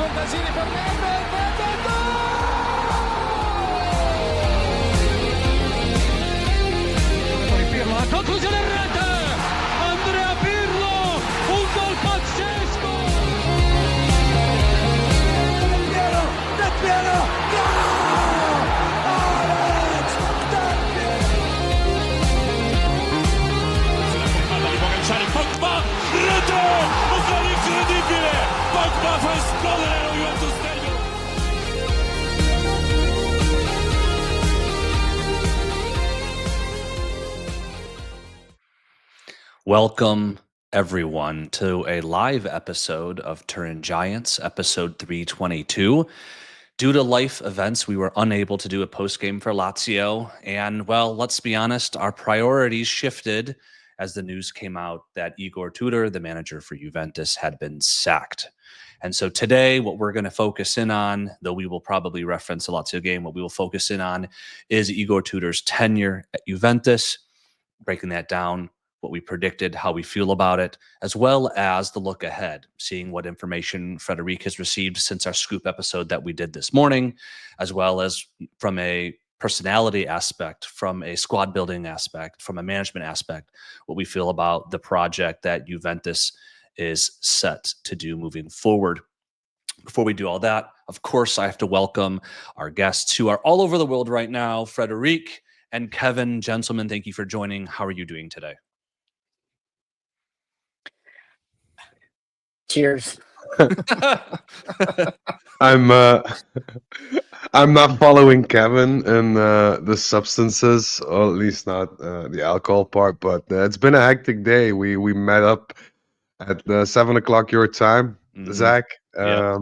Scortasini per Nedved, poi Pirlo, la conclusione in rete, Andrea Pirlo, un gol pazzesco! Del Piero, gol! Alex Del Piero! Palla di Pogacar, Pogba, rete, un gol incredibile! Pogba fa esplodere lo Juventus Stadium! Welcome, everyone, to a live episode of TurinGiants, episode 322. Due to life events, we were unable to do a postgame for Lazio. And, well, let's be honest, our priorities shifted as the news came out that Igor Tudor, the manager for Juventus, had been sacked. And so today, what we're going to focus in on, though we will probably reference the Lazio game, what we will focus in on is Igor Tudor's tenure at Juventus, breaking that down, what we predicted, how we feel about it, as well as the look ahead, seeing what information Frederic has received since our scoop episode that we did this morning, as well as from a personality aspect, from a squad building aspect, from a management aspect, what we feel about the project that Juventus is set to do moving forward. Before we do all that, of course, I have to welcome our guests who are all over the world right now, Frederic and Kevin. Gentlemen, thank you for joining. How are you doing today? Cheers. I'm not following Kevin in the substances, or at least not the alcohol part. But it's been a hectic day. We met up at 7 o'clock your time, Zach. Yep.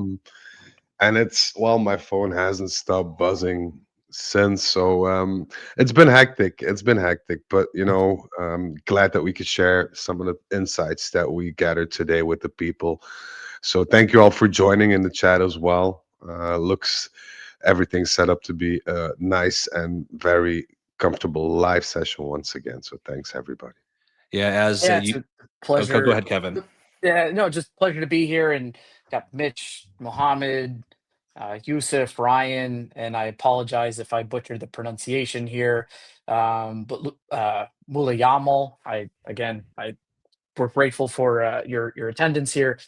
And my phone hasn't stopped buzzing since. So it's been hectic. But I'm glad that we could share some of the insights that we gathered today with the people. So thank you all for joining in the chat as well. Looks everything's set up to be a nice and very comfortable live session once again. So thanks everybody. Yeah, it's a pleasure. Okay, go ahead, Kevin. Yeah, no, just pleasure to be here, and got Mitch, Mohammed, Yusuf, Ryan, and I apologize if I butchered the pronunciation here. But Mulayamal, we're grateful for your attendance here.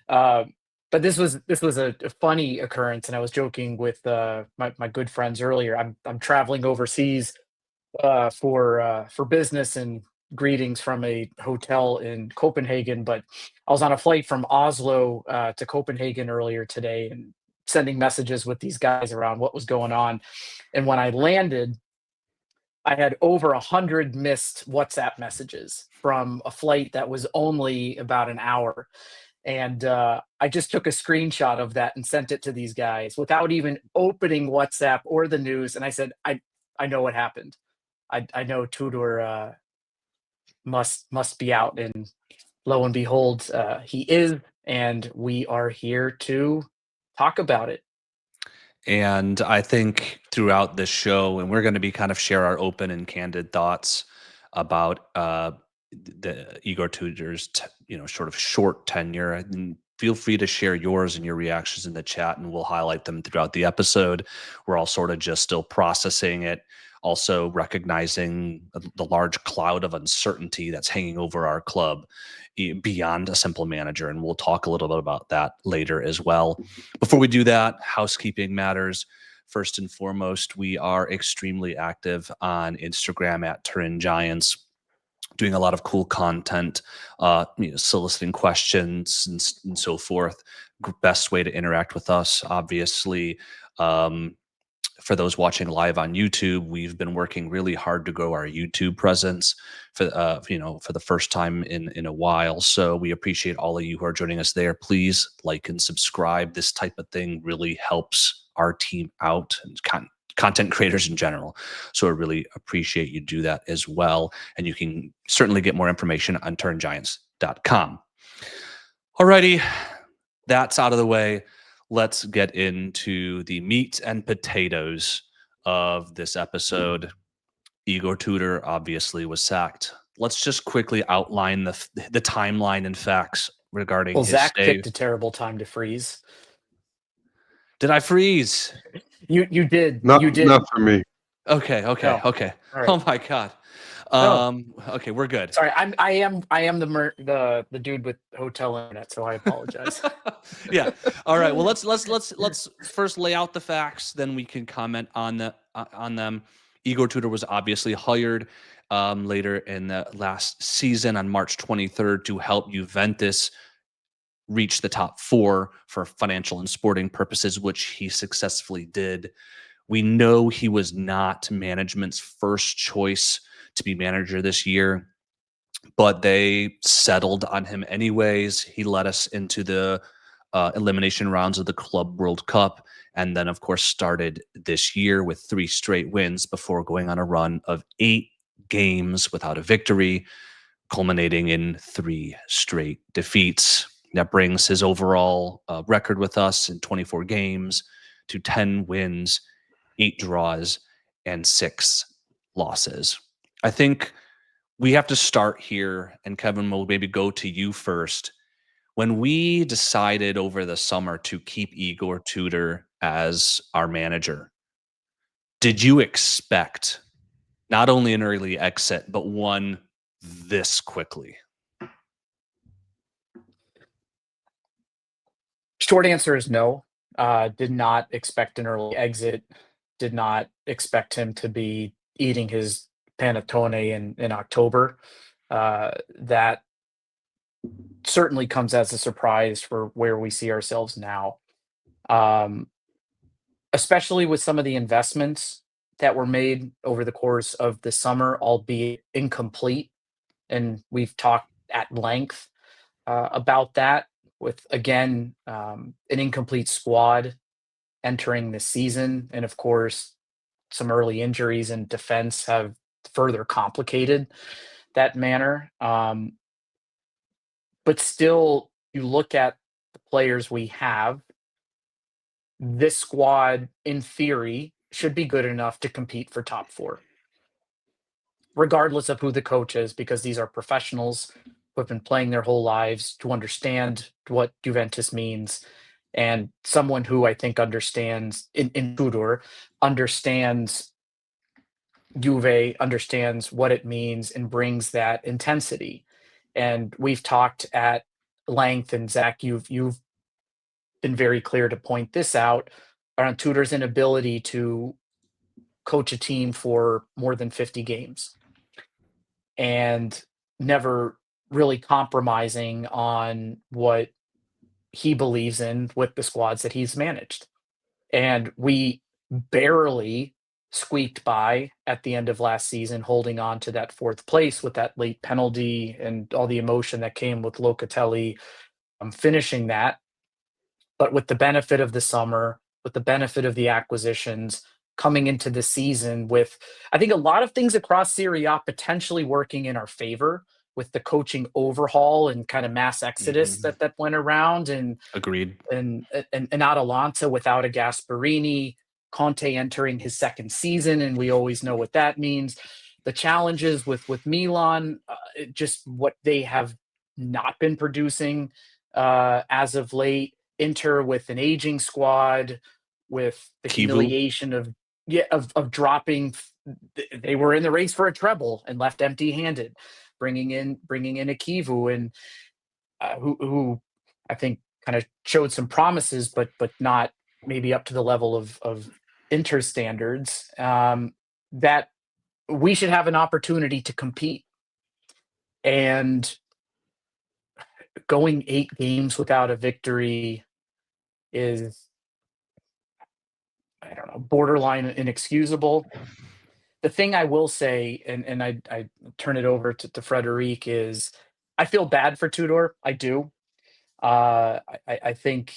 But this was a funny occurrence, and I was joking with my good friends earlier. I'm traveling overseas for business, and greetings from a hotel in Copenhagen. But I was on a flight from Oslo to Copenhagen earlier today, and sending messages with these guys around what was going on. And when I landed, I had over 100 missed WhatsApp messages from a flight that was only about an hour. And I just took a screenshot of that and sent it to these guys without even opening WhatsApp or the news. And I said, I know what happened. I know Tudor must be out. And lo and behold, he is. And we are here to talk about it. And I think throughout this show, and we're going to be kind of share our open and candid thoughts about the Igor Tudor's, sort of short tenure. And feel free to share yours and your reactions in the chat, and we'll highlight them throughout the episode. We're all sort of just still processing it, also recognizing the large cloud of uncertainty that's hanging over our club beyond a simple manager. And we'll talk a little bit about that later as well. Before we do that, housekeeping matters. First and foremost, we are extremely active on Instagram at TurinGiants, doing a lot of cool content, soliciting questions and so forth. Best way to interact with us, obviously. For those watching live on YouTube, we've been working really hard to grow our YouTube presence for the first time in a while. So we appreciate all of you who are joining us there. Please like and subscribe. This type of thing really helps our team out and content creators in general. So I really appreciate you do that as well. And you can certainly get more information on turngiants.com. Alrighty, that's out of the way. Let's get into the meat and potatoes of this episode. Igor Tudor obviously was sacked. Let's just quickly outline the timeline and facts regarding his Zach stay. picked a terrible time to freeze. Did I freeze? You did. Not You did. not for me. Okay. No. All right. Oh my God. No. Okay, we're good. Sorry, I am the dude with hotel internet, so I apologize. Yeah. All right. Well, let's first lay out the facts, then we can comment on them. Igor Tudor was obviously hired later in the last season on March 23rd to help Juventus reach the top four for financial and sporting purposes, which he successfully did. We know he was not management's first choice to be manager this year, but they settled on him anyways. He led us into the elimination rounds of the Club World Cup, and then, of course, started this year with 3 straight wins before going on a run of 8 games without a victory, culminating in 3 straight defeats. That brings his overall record with us in 24 games to 10 wins, 8 draws, and 6 losses. I think we have to start here, and Kevin, will maybe go to you first. When we decided over the summer to keep Igor Tudor as our manager, did you expect not only an early exit, but one this quickly? Short answer is no. Did not expect an early exit. Did not expect him to be eating his panettone in October. That certainly comes as a surprise for where we see ourselves now. Especially with some of the investments that were made over the course of the summer, albeit incomplete. And we've talked at length about that with, again, an incomplete squad entering the season. And of course, some early injuries in defense have further complicated that manner. But still, you look at the players we have, this squad, in theory, should be good enough to compete for top 4, regardless of who the coach is, because these are professionals who have been playing their whole lives to understand what Juventus means. And someone who I think understands, in Tudor, understands Juve, understands what it means, and brings that intensity. And we've talked at length, and Zach, you've been very clear to point this out, around Tudor's inability to coach a team for more than 50 games and never really compromising on what he believes in with the squads that he's managed. And we barely squeaked by at the end of last season, holding on to that 4th place with that late penalty and all the emotion that came with Locatelli finishing that. But with the benefit of the summer, with the benefit of the acquisitions, coming into the season with, I think, a lot of things across Serie A potentially working in our favor, with the coaching overhaul and kind of mass exodus that went around, and Agreed. and Atalanta without a Gasperini, Conte entering his 2nd season, and we always know what that means. The challenges with Milan, just what they have not been producing as of late. Inter with an aging squad, with the humiliation of dropping. They were in the race for a treble and left empty-handed, bringing in a Kivu, and who I think kind of showed some promises, but not maybe up to the level of Inter standards. That we should have an opportunity to compete, and going 8 games without a victory is, I don't know, borderline inexcusable. The thing I will say, and I turn it over to Frederic, is I feel bad for Tudor. I do. I think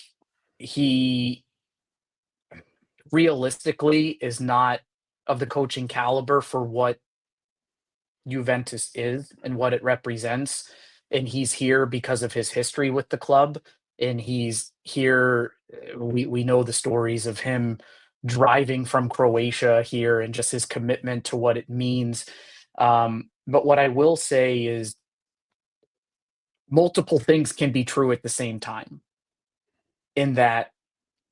he realistically is not of the coaching caliber for what Juventus is and what it represents. And he's here because of his history with the club. And he's here. We know the stories of him driving from Croatia here and just his commitment to what it means. But what I will say is multiple things can be true at the same time, in that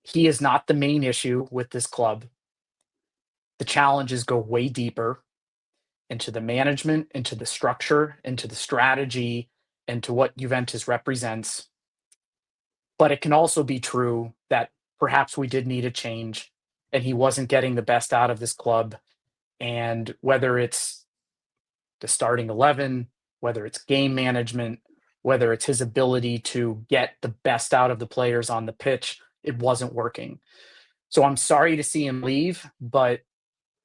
He is not the main issue with this club. The challenges go way deeper into the management, into the structure, into the strategy, into what Juventus represents. But it can also be true that perhaps we did need a change and he wasn't getting the best out of this club. And whether it's the starting 11, whether it's game management, whether it's his ability to get the best out of the players on the pitch, it wasn't working. So I'm sorry to see him leave, but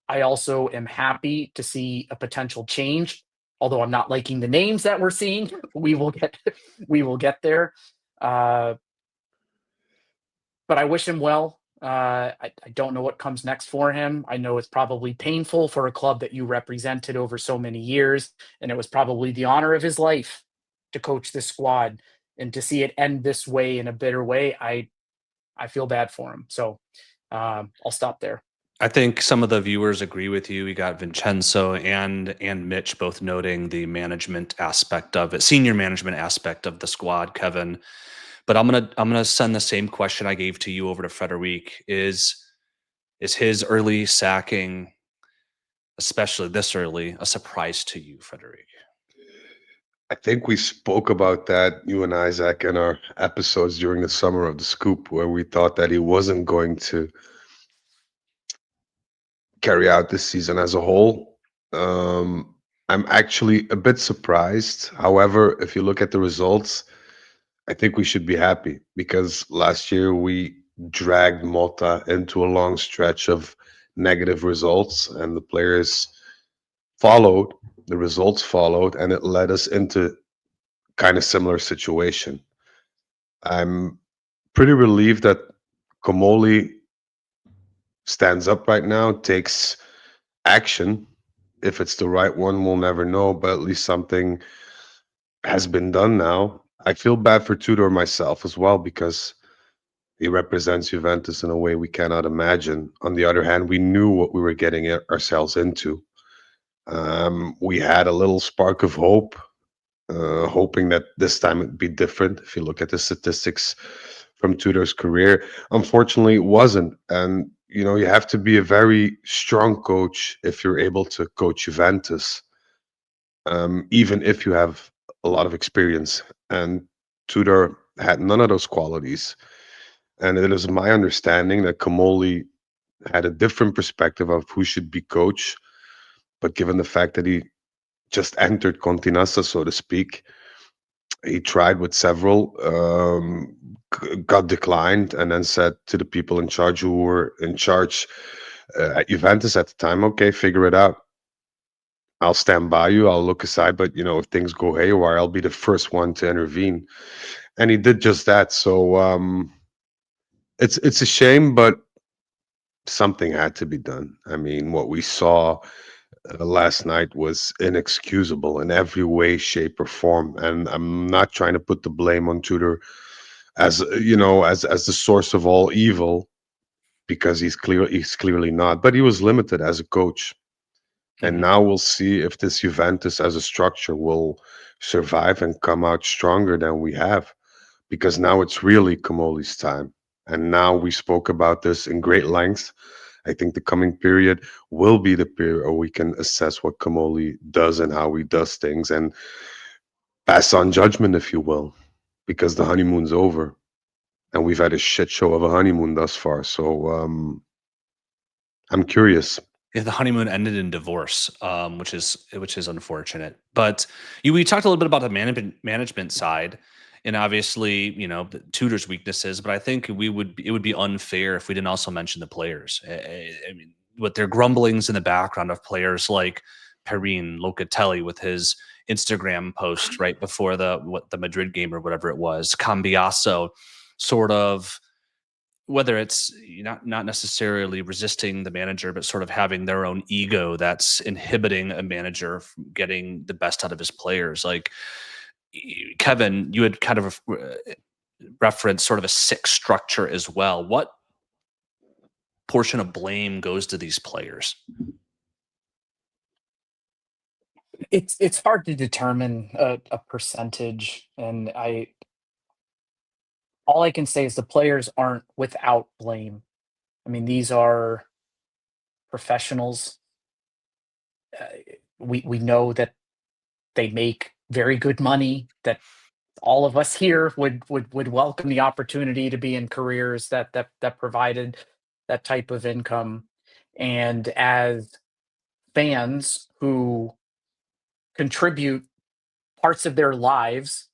I also am happy to see a potential change. Although I'm not liking the names that we're seeing, we will get there. But I wish him well. I don't know what comes next for him. I know it's probably painful for a club that you represented over so many years, and it was probably the honor of his life to coach this squad, and to see it end this way in a bitter way, I feel bad for him. So I'll stop there. I think some of the viewers agree with you. We got Vincenzo and Mitch both noting the management aspect of it, senior management aspect of the squad, Kevin. But I'm gonna send the same question I gave to you over to Frederic. Is his early sacking, especially this early, a surprise to you, Frederic? I think we spoke about that, you and Isaac, in our episodes during the summer of the Scoop, where we thought that he wasn't going to carry out this season as a whole. I'm actually a bit surprised. However, if you look at the results, I think we should be happy because last year we dragged Mota into a long stretch of negative results, and the players followed, the results followed, and it led us into kind of similar situation. I'm pretty relieved that Komoli stands up right now, takes action. If it's the right one, we'll never know, but at least something has been done now. I feel bad for Tudor myself as well because he represents Juventus in a way we cannot imagine. On the other hand, we knew what we were getting ourselves into. We had a little spark of hope, hoping that this time it'd be different. If you look at the statistics from Tudor's career, unfortunately, it wasn't. And you have to be a very strong coach if you're able to coach Juventus, even if you have a lot of experience. And Tudor had none of those qualities. And it is my understanding that Komoli had a different perspective of who should be coach. But given the fact that he just entered Continassa, so to speak, he tried with several, got declined, and then said to the people in charge who were in charge at Juventus at the time, okay, figure it out. I'll stand by you. I'll look aside, but if things go haywire, I'll be the first one to intervene. And he did just that. So it's a shame, but something had to be done. I mean, what we saw last night was inexcusable in every way, shape, or form. And I'm not trying to put the blame on Tudor as as the source of all evil, because he's clearly not. But he was limited as a coach. And now we'll see if this Juventus as a structure will survive and come out stronger than we have, because now it's really Komoli's time. And now we spoke about this in great length. I think the coming period will be the period where we can assess what Komoli does and how he does things and pass on judgment, if you will, because the honeymoon's over. And we've had a shit show of a honeymoon thus far. So I'm curious. Yeah, the honeymoon ended in divorce, which is unfortunate. But we talked a little bit about the management side, and obviously, Tudor's weaknesses. But I think it would be unfair if we didn't also mention the players. I mean, with their grumblings in the background of players like Perrine, Locatelli with his Instagram post right before the Madrid game or whatever it was, Cambiasso, sort of, whether it's not necessarily resisting the manager, but sort of having their own ego that's inhibiting a manager from getting the best out of his players. Like, Kevin, you had kind of referenced sort of a sick structure as well. What portion of blame goes to these players? It's hard to determine a percentage, and all I can say is the players aren't without blame. I mean, these are professionals. Uh, we know that they make very good money. That all of us here would welcome the opportunity to be in careers that provided that type of income. And as fans who contribute parts of their lives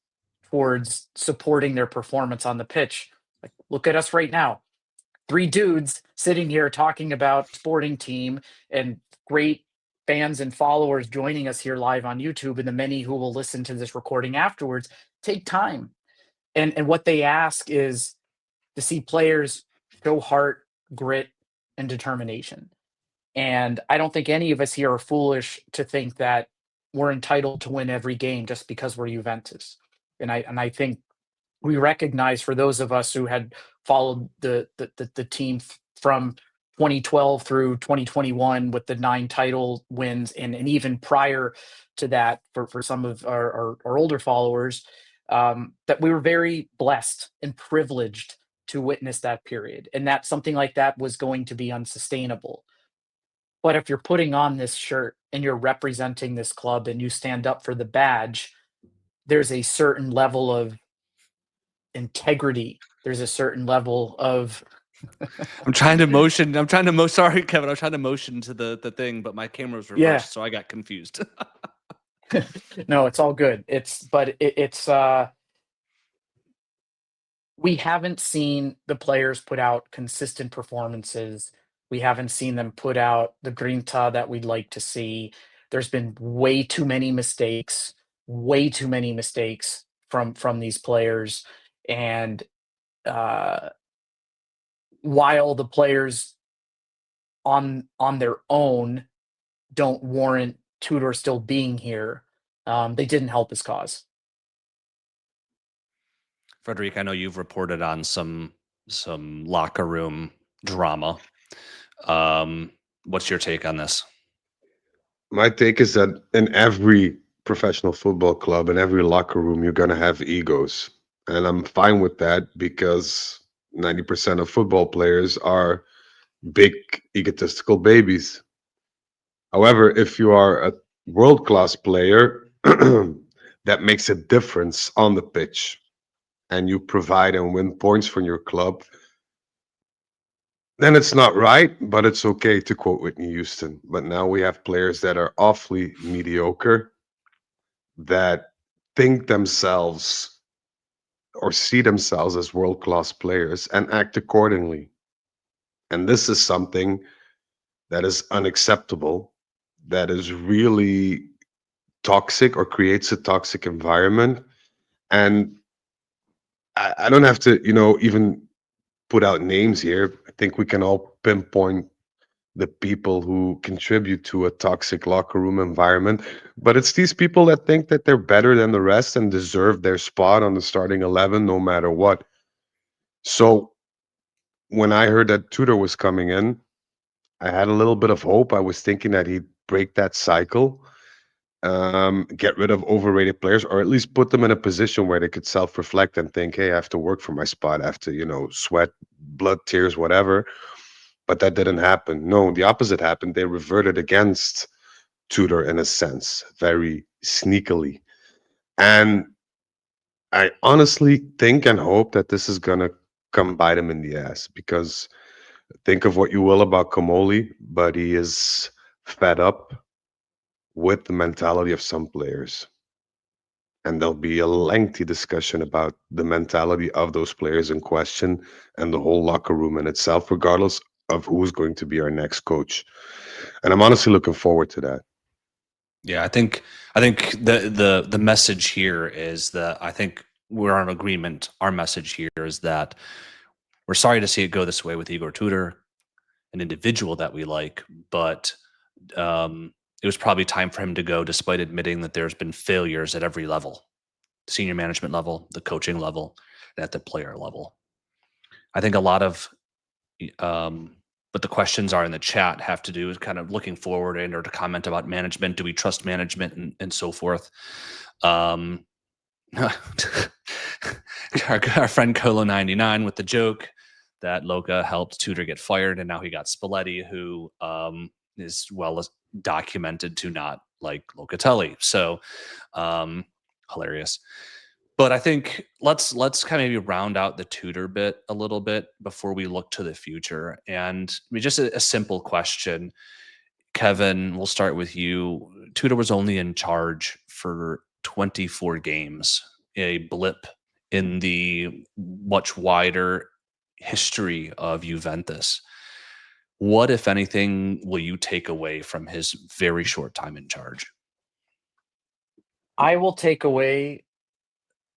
towards supporting their performance on the pitch, like look at us right now. Three dudes sitting here talking about sporting team and great fans and followers joining us here live on YouTube, and the many who will listen to this recording afterwards take time. And what they ask is to see players show heart, grit, and determination. And I don't think any of us here are foolish to think that we're entitled to win every game just because we're Juventus. And I think we recognize, for those of us who had followed the team from 2012 through 2021 with the 9 title wins, and even prior to that for some of our older followers, that we were very blessed and privileged to witness that period, and that something like that was going to be unsustainable. But if you're putting on this shirt and you're representing this club and you stand up for the badge, there's a certain level of integrity. There's a certain level of I'm trying to motion. Sorry, Kevin. I'm trying to motion to the thing, but my camera's reversed, Yeah. so I got confused. No, it's all good. It's we haven't seen the players put out consistent performances. We haven't seen them put out the grinta that we'd like to see. There's been way too many mistakes, from these players. And while the players on their own don't warrant Tudor still being here, they didn't help his cause. Frederic, I know you've reported on some locker room drama. What's your take on this? My take is that in every professional football club, in every locker room, you're going to have egos. And I'm fine with that because 90% of football players are big egotistical babies. However, if you are a world class player that makes a difference on the pitch and you provide and win points for your club, then it's not right, but it's okay, to quote Whitney Houston. But now we have players that are awfully mediocre, that think themselves or see themselves as world class players and act accordingly. And this is something that is unacceptable, that is really toxic or creates a toxic environment. And I don't have to, even put out names here. I think we can all pinpoint the people who contribute to a toxic locker room environment. But it's these people that think that they're better than the rest and deserve their spot on the starting 11 no matter what. So when I heard that Tudor was coming in, I had a little bit of hope. I was thinking that he'd break that cycle, get rid of overrated players, or at least put them in a position where they could self-reflect and think, hey, I have to work for my spot. I have to, sweat, blood, tears, whatever. But that didn't happen. No, the opposite happened. They reverted against Tudor in a sense, very sneakily. And I honestly think and hope that this is going to come bite him in the ass, because think of what you will about Kamoli, but he is fed up with the mentality of some players. And there'll be a lengthy discussion about the mentality of those players in question and the whole locker room in itself, regardless of who's going to be our next coach. And I'm honestly looking forward to that. Yeah, I think the message here is that I think we're in agreement. Our message here is that we're sorry to see it go this way with Igor Tudor, an individual that we like, but it was probably time for him to go, despite admitting that there's been failures at every level, senior management level, the coaching level, and at the player level. I think a lot of what the questions are in the chat have to do with kind of looking forward and or to comment about management. Do we trust management and so forth? our friend Colo99 with the joke that Loca helped Tudor get fired, and now he got Spalletti, who is well documented to not like Locatelli. So hilarious. But I think let's kind of maybe round out the Tudor bit a little bit before we look to the future. And I mean, just a simple question. Kevin, we'll start with you. Tudor was only in charge for 24 games, a blip in the much wider history of Juventus. What, if anything, will you take away from his very short time in charge? I will take away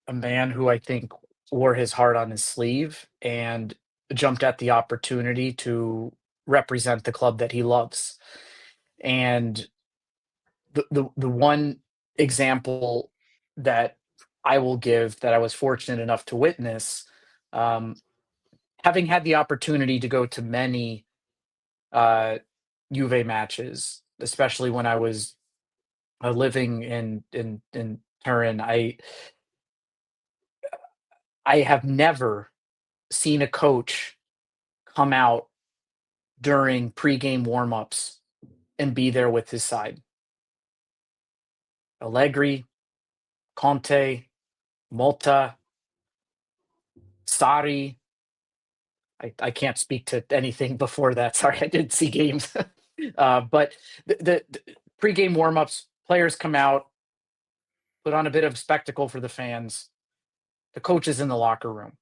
a man who I think wore his heart on his sleeve and jumped at the opportunity to represent the club that he loves. And the one example that I will give that I was fortunate enough to witness, having had the opportunity to go to many Juve matches, especially when I was living in Turin, I have never seen a coach come out during pregame warmups and be there with his side. Allegri, Conte, Motta, Sarri. I can't speak to anything before that. Sorry, I didn't see games. But the pregame warmups, players come out, put on a bit of spectacle for the fans. The coach is in the locker room.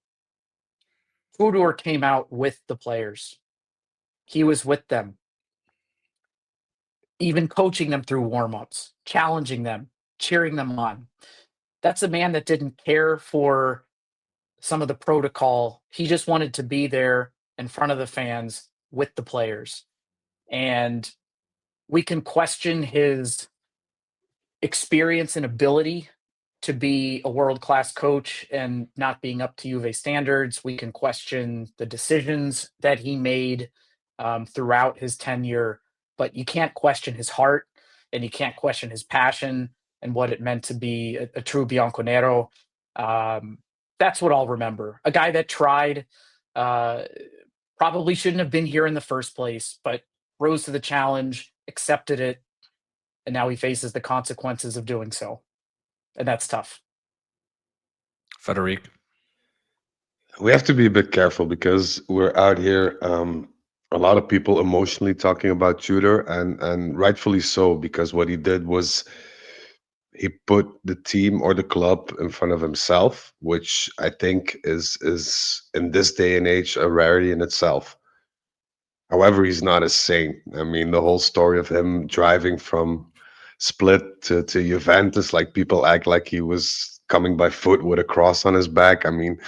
Tudor came out with the players. He was with them, even coaching them through warmups, challenging them, cheering them on. That's a man that didn't care for some of the protocol. He just wanted to be there in front of the fans with the players. And we can question his experience and ability to be a world-class coach and not being up to Juve standards. We can question the decisions that he made throughout his tenure, but you can't question his heart and you can't question his passion and what it meant to be a true Bianconero. That's what I'll remember. A guy that tried, probably shouldn't have been here in the first place, but rose to the challenge, accepted it, and now he faces the consequences of doing so. And that's tough. Frederic? We have to be a bit careful because we're out here, a lot of people emotionally talking about Tudor, and rightfully so, because what he did was he put the team or the club in front of himself, which I think is in this day and age a rarity in itself. However, he's not a saint. I mean, the whole story of him driving from Split to Juventus, like people act like he was coming by foot with a cross on his back. I mean,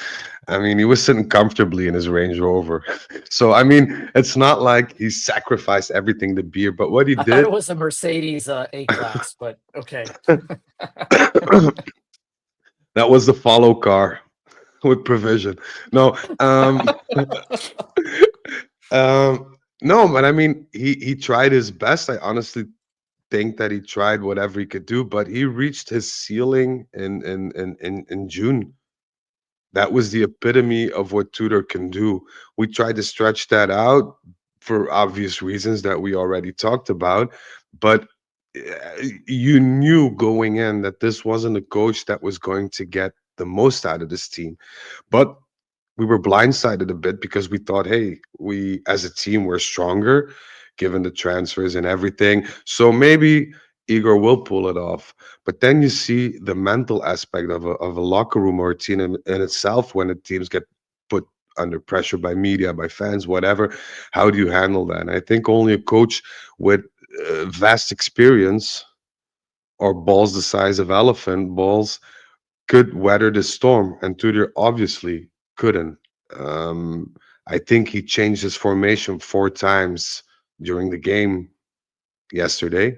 he was sitting comfortably in his Range Rover. So, I mean, it's not like he sacrificed everything to beer, but what he I thought did, it was a Mercedes A-Class, but okay. that was the follow car with provision. No, no, but I mean, he tried his best. I honestly think that he tried whatever he could do, but he reached his ceiling in June. That was the epitome of what Tudor can do. We tried to stretch that out for obvious reasons that we already talked about, but you knew going in that this wasn't a coach that was going to get the most out of this team. But we were blindsided a bit because we thought, hey, we as a team we're stronger given the transfers and everything. So maybe Igor will pull it off. But then you see the mental aspect of a locker room or a team in itself when the teams get put under pressure by media, by fans, whatever. How do you handle that? And I think only a coach with vast experience or balls the size of elephant balls could weather the storm, and Tudor obviously couldn't. Um, I think he changed his formation 4 times during the game yesterday.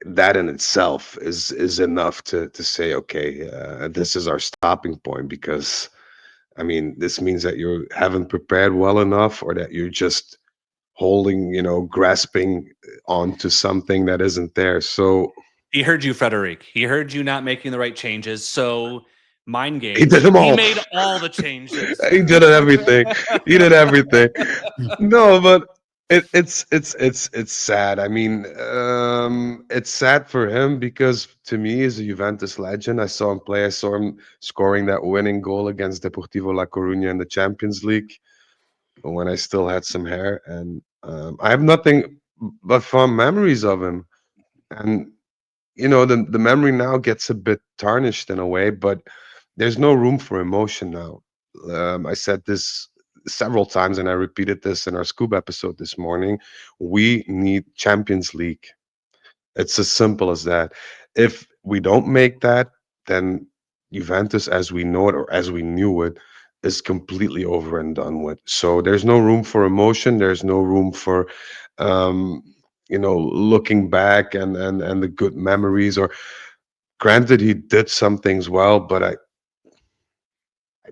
That in itself is enough to say, okay, this is our stopping point, because I mean, this means that you haven't prepared well enough, or that you're just holding, grasping onto something that isn't there. So He heard you, Frederic. He heard you not making the right changes. So mind games. He did them all. He made all the changes. He did everything. He did everything. No, but it's sad. I mean, it's sad for him because to me, he's a Juventus legend. I saw him play. I saw him scoring that winning goal against Deportivo La Coruña in the Champions League when I still had some hair, and I have nothing but fond memories of him. And the memory now gets a bit tarnished in a way, but there's no room for emotion now. I said this several times, and I repeated this in our Scoop episode this morning. We need Champions League. It's as simple as that. If we don't make that, then Juventus, as we know it or as we knew it, is completely over and done with. So there's no room for emotion. There's no room for, looking back and the good memories. Or granted, he did some things well, but I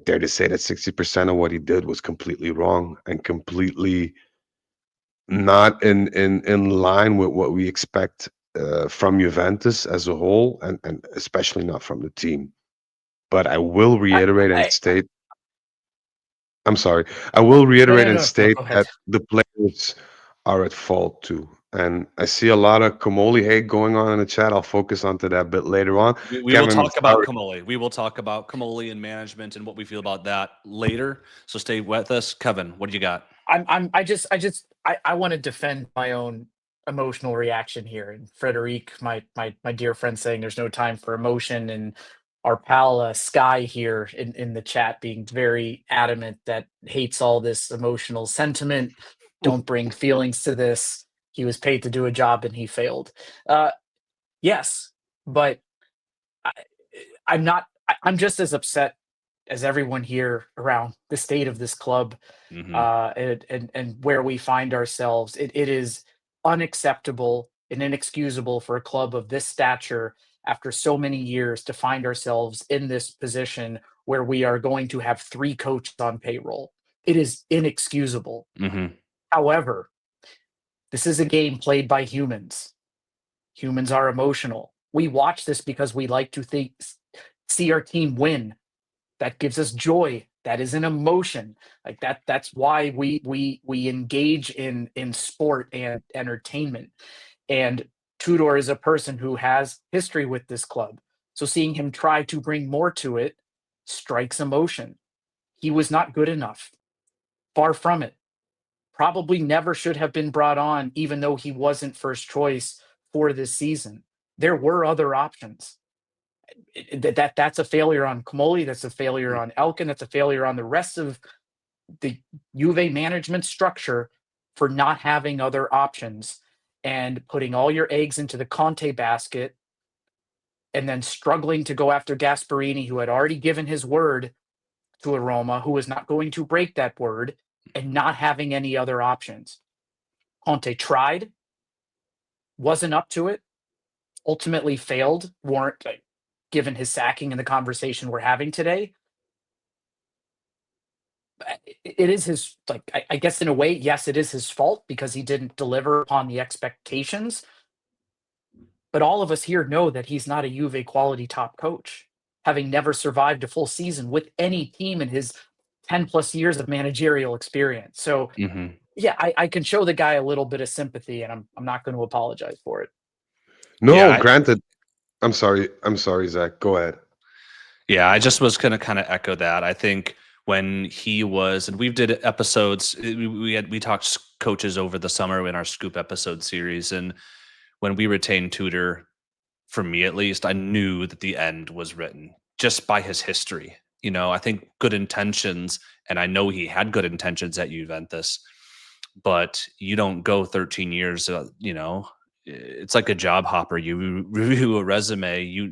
dare to say that 60% of what he did was completely wrong and completely not in line with what we expect from Juventus as a whole, and especially not from the team. But I will I, reiterate and I state, I'm sorry, I will no, reiterate no, and no, no, state go ahead. that the players are at fault too. And I see a lot of Kamoli hate going on in the chat. I'll focus onto that a bit later on. We will Kevin, talk about sorry. Kamoli. We will talk about Kamoli and management and what we feel about that later. So stay with us. Kevin, what do you got? I want to defend my own emotional reaction here. And Frederic, my dear friend, saying there's no time for emotion, and our pal Sky here in the chat being very adamant that hates all this emotional sentiment. Don't bring feelings to this. He was paid to do a job and he failed. Yes, but I, I'm not. I'm just as upset as everyone here around the state of this club, Mhm. and where we find ourselves. It is unacceptable and inexcusable for a club of this stature after so many years to find ourselves in this position where we are going to have 3 coaches on payroll. It is inexcusable. Mhm. However, this is a game played by humans. Humans are emotional. We watch this because we like to see our team win. That gives us joy. That is an emotion. Like that's why we engage in sport and entertainment. And Tudor is a person who has history with this club. So seeing him try to bring more to it strikes emotion. He was not good enough. Far from it. Probably never should have been brought on, even though he wasn't first choice for this season. There were other options. That's a failure on Kamoli. That's a failure on Elkin. That's a failure on the rest of the Juve management structure for not having other options and putting all your eggs into the Conte basket, and then struggling to go after Gasparini, who had already given his word to Roma, who was not going to break that word, and not having any other options. Conte tried, wasn't up to it, ultimately failed, warrant given his sacking and the conversation we're having today. It is his, I guess in a way, yes, it is his fault because he didn't deliver upon the expectations. But all of us here know that he's not a Juve quality top coach, having never survived a full season with any team in his 10 plus years of managerial experience. So Mhm. yeah, I can show the guy a little bit of sympathy, and I'm not going to apologize for it. No, Yeah, granted. I'm sorry. I'm sorry, Zach. Go ahead. Yeah, I just was going to kind of echo that. I think when he was, and we've did episodes, we talked coaches over the summer in our Scoop episode series, and when we retained Tudor, for me at least, I knew that the end was written just by his history. I think good intentions, and I know he had good intentions at Juventus, but you don't go 13 years. It's like a job hopper. You review a resume,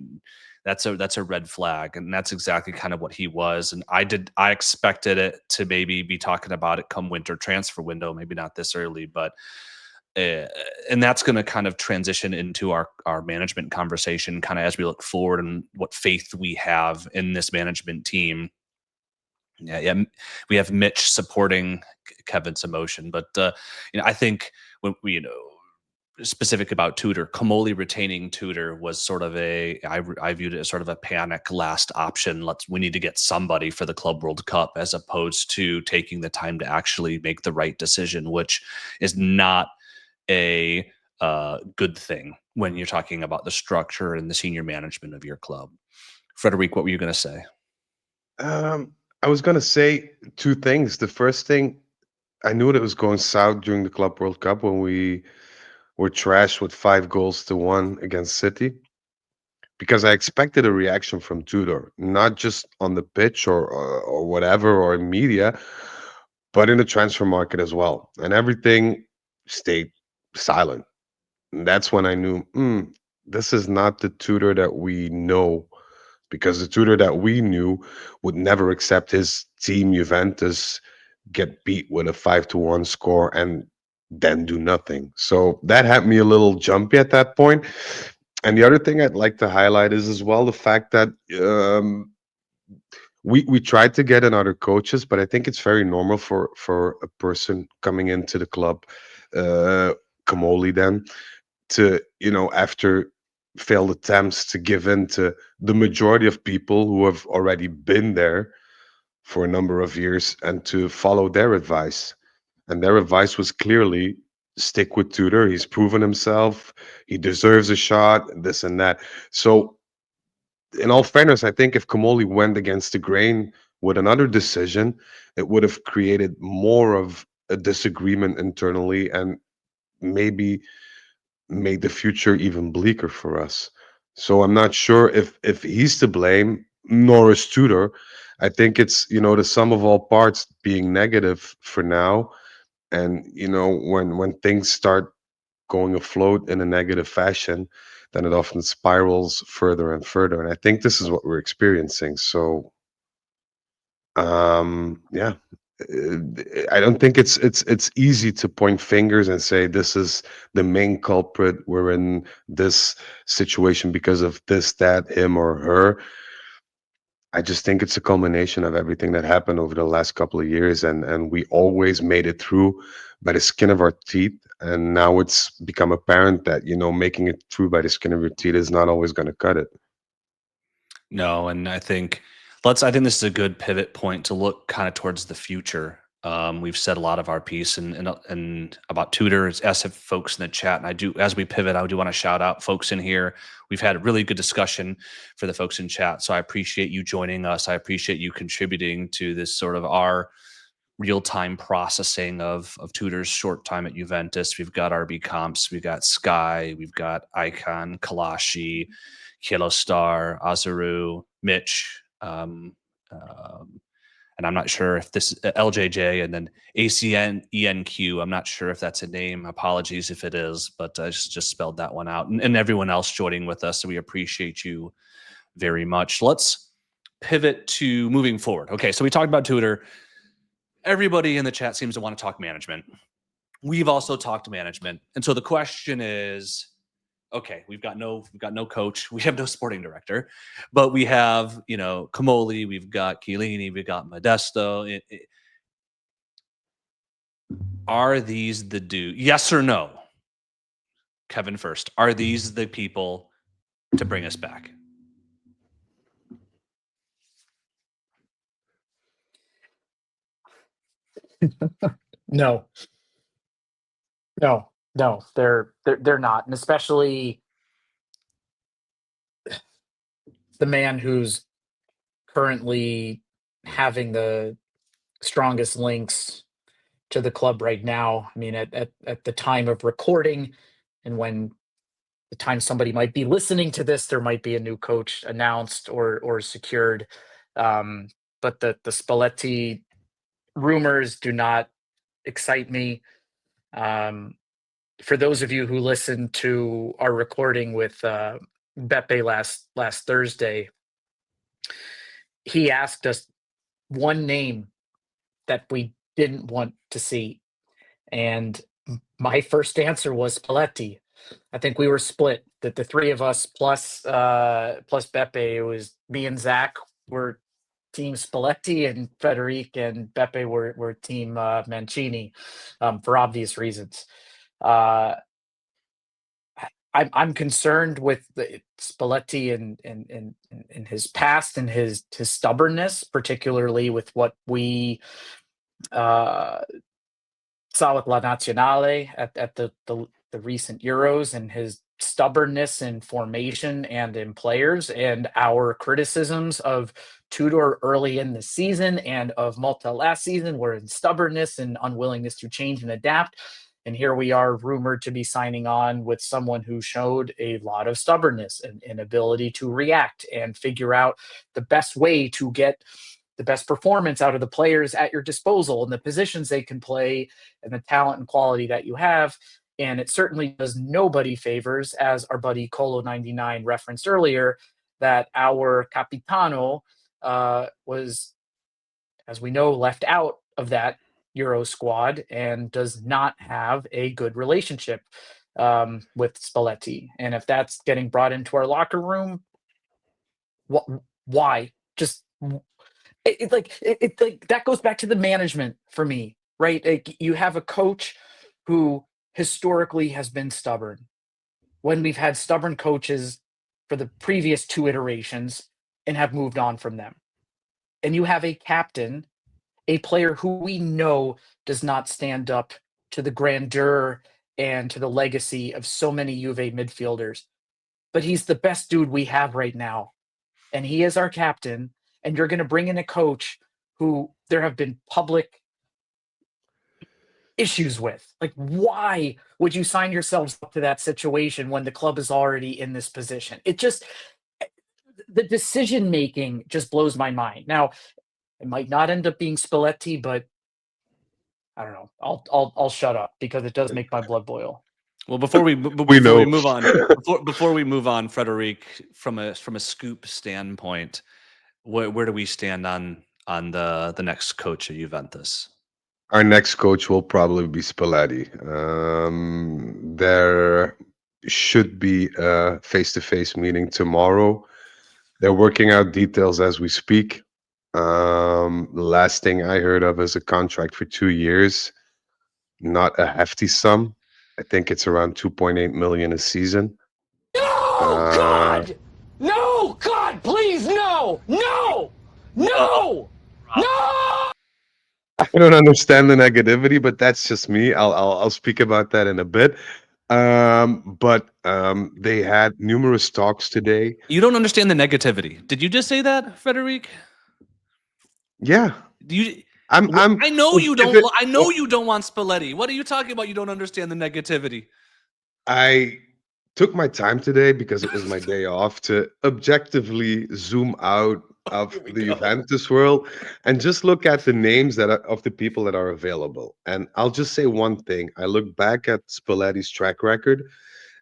that's a red flag, and that's exactly kind of what he was. And I expected it to maybe be talking about it come winter transfer window, maybe not this early, but and that's going to kind of transition into our management conversation kind of as we look forward and what faith we have in this management team. Yeah, we have Mitch supporting Kevin's emotion, but I think when specific about Tudor. Comoli retaining Tudor was sort of I viewed it as sort of a panic last option. We need to get somebody for the Club World Cup, as opposed to taking the time to actually make the right decision, which is not a good thing when you're talking about the structure and the senior management of your club. Frederic, what were you going to say? I was going to say two things. The first thing, I knew that it was going south during the Club World Cup when we were trashed with 5-1 against City, because I expected a reaction from Tudor, not just on the pitch or whatever, or in media, but in the transfer market as well. And everything stayed silent. And that's when I knew, this is not the Tudor that we know, because the Tudor that we knew would never accept his team Juventus get beat with a 5-1 score and then do nothing. So that had me a little jumpy at that point. And the other thing I'd like to highlight is as well the fact that we tried to get in other coaches, but I think it's very normal for a person coming into the club, Comoli, then to, after failed attempts, to give in to the majority of people who have already been there for a number of years and to follow their advice. And their advice was clearly stick with Tudor. He's proven himself. He deserves a shot, this and that. So, in all fairness, I think if Comoli went against the grain with another decision, it would have created more of a disagreement internally and maybe made the future even bleaker for us. So I'm not sure if he's to blame, nor is Tudor. I think it's, the sum of all parts being negative for now. And when things start going afloat in a negative fashion, then it often spirals further and further. And I think this is what we're experiencing. So yeah, I don't think it's easy to point fingers and say this is the main culprit. We're in this situation because of this, that, him or her. I just think it's a culmination of everything that happened over the last couple of years, and we always made it through by the skin of our teeth. And now it's become apparent that making it through by the skin of your teeth is not always going to cut it. No, and I think this is a good pivot point to look kind of towards the future. We've said a lot of our piece and about Tudor, as have folks in the chat. And as we pivot, I do want to shout out folks in here. We've had a really good discussion for the folks in chat. So I appreciate you joining us. I appreciate you contributing to this sort of our real-time processing of Tudor's short time at Juventus. We've got RB Comps, we've got Sky, we've got Icon, Kalashi, Kilo Star, Azuru, Mitch, and I'm not sure if this LJJ, and then ACNENQ. I'm not sure if that's a name. Apologies if it is, but I just spelled that one out. And everyone else joining with us, so we appreciate you very much. Let's pivot to moving forward. Okay, so we talked about Tudor. Everybody in the chat seems to want to talk management. We've also talked management, and so the question is, okay, we've got no coach, we have no sporting director, but we have Comoli, we've got Chiellini, we've got Modesto. Are these the yes or no? Kevin first. Are these the people to bring us back? No, they're not, and especially the man who's currently having the strongest links to the club right now. I mean, at the time of recording, and when the time somebody might be listening to this, there might be a new coach announced or secured. But the Spalletti rumors do not excite me. For those of you who listened to our recording with Beppe last Thursday, he asked us one name that we didn't want to see, and my first answer was Spalletti. I think we were split. That the three of us plus Beppe, it was me and Zach were team Spalletti, and Frederic and Beppe were team Mancini, for obvious reasons. I'm concerned with Spalletti and his past and his stubbornness, particularly with what we saw with La Nazionale at the recent Euros, and his stubbornness in formation and in players, and our criticisms of Tudor early in the season and of Malta last season were in stubbornness and unwillingness to change and adapt. And here we are rumored to be signing on with someone who showed a lot of stubbornness and inability to react and figure out the best way to get the best performance out of the players at your disposal and the positions they can play and the talent and quality that you have. And it certainly does nobody favors, as our buddy Colo99 referenced earlier, that our Capitano was, as we know, left out of that Euro squad and does not have a good relationship with Spalletti. And if that's getting brought into our locker room, why? Just that goes back to the management for me, right? Like, you have a coach who historically has been stubborn. When we've had stubborn coaches for the previous 2 iterations and have moved on from them. And you have a captain, a player who we know does not stand up to the grandeur and to the legacy of so many Juve midfielders. But he's the best dude we have right now. And he is our captain. And you're going to bring in a coach who there have been public issues with. Like, why would you sign yourselves up to that situation when the club is already in this position? It just, the decision making just blows my mind. Now, it might not end up being Spalletti, but I don't know. I'll shut up because it does make my blood boil. Well, before we move on, Frederic, from a scoop standpoint, where do we stand on the next coach of Juventus? Our next coach will probably be Spalletti. There should be a face-to-face meeting tomorrow. They're working out details as we speak. Last thing I heard of is a contract for 2 years, not a hefty sum. I think it's around 2.8 million a season. No, God! No, God, please, no! No! No! No! I don't understand the negativity, but that's just me. I'll speak about that in a bit. But they had numerous talks today. You don't understand the negativity. Did you just say that, Frederic? Yeah. I know you don't. I know you don't want Spalletti. What are you talking about? You don't understand the negativity. I took my time today because it was my day off to objectively zoom out of the Juventus world and just look at the names of the people that are available. And I'll just say one thing. I look back at Spalletti's track record,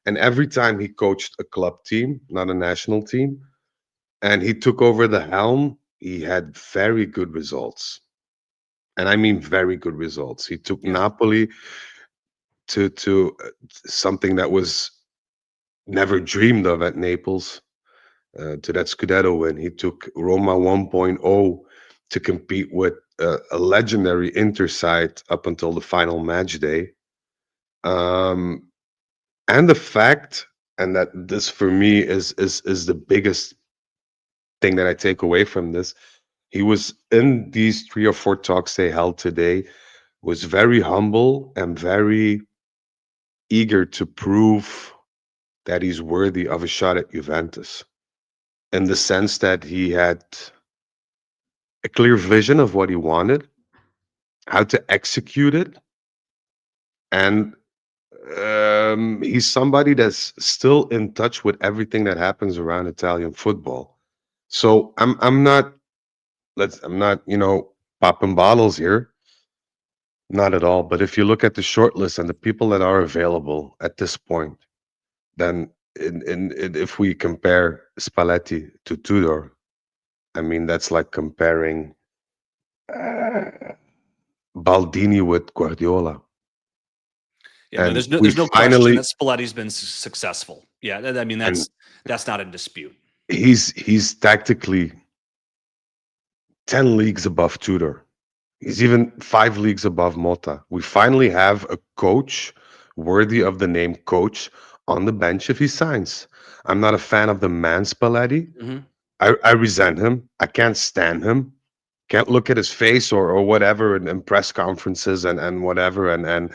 and every time he coached a club team, not a national team, and he took over the helm, he had very good results. And I mean very good results. He took Napoli to something that was never dreamed of at Naples, to that Scudetto win. He took Roma 1.0 to compete with a legendary Inter side up until the final match day. And the fact, and that this for me is the biggest thing that I take away from this, he was in these 3 or 4 talks they held today, was very humble and very eager to prove that he's worthy of a shot at Juventus, in the sense that he had a clear vision of what he wanted, how to execute it, and he's somebody that's still in touch with everything that happens around Italian football. So I'm not popping bottles here, not at all. But if you look at the short list and the people that are available at this point, then if we compare Spalletti to Tudor, I mean, that's like comparing Baldini with Guardiola. Yeah, there's no question that Spalletti's been successful. Yeah, I mean, that's not in dispute. He's tactically 10 leagues above Tudor. He's even 5 leagues above Motta. We finally have a coach worthy of the name coach on the bench if he signs. I'm not a fan of the man Spalletti. Hmm. I resent him. I can't stand him. Can't look at his face or whatever in press conferences and whatever.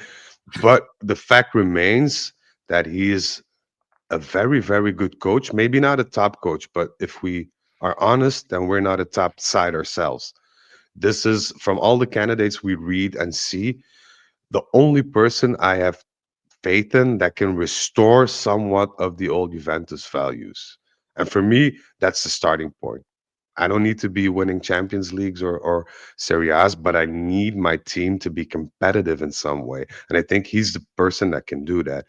But the fact remains that he is a very, very good coach. Maybe not a top coach, but if we are honest, then we're not a top side ourselves. This is from all the candidates we read and see, the only person I have faith in that can restore somewhat of the old Juventus values. And for me, that's the starting point. I don't need to be winning Champions Leagues or Serie A's, but I need my team to be competitive in some way. And I think he's the person that can do that.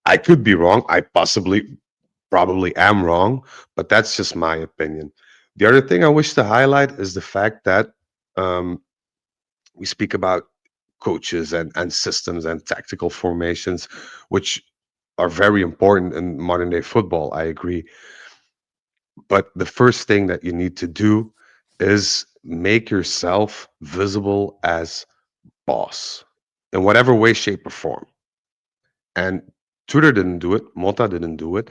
I could be wrong. I probably am wrong, but that's just my opinion. The other thing I wish to highlight is the fact that um, we speak about coaches and systems and tactical formations, which are very important in modern day football. I agree. But the first thing that you need to do is make yourself visible as boss in whatever way, shape, or form. And Tudor didn't do it. Mota didn't do it.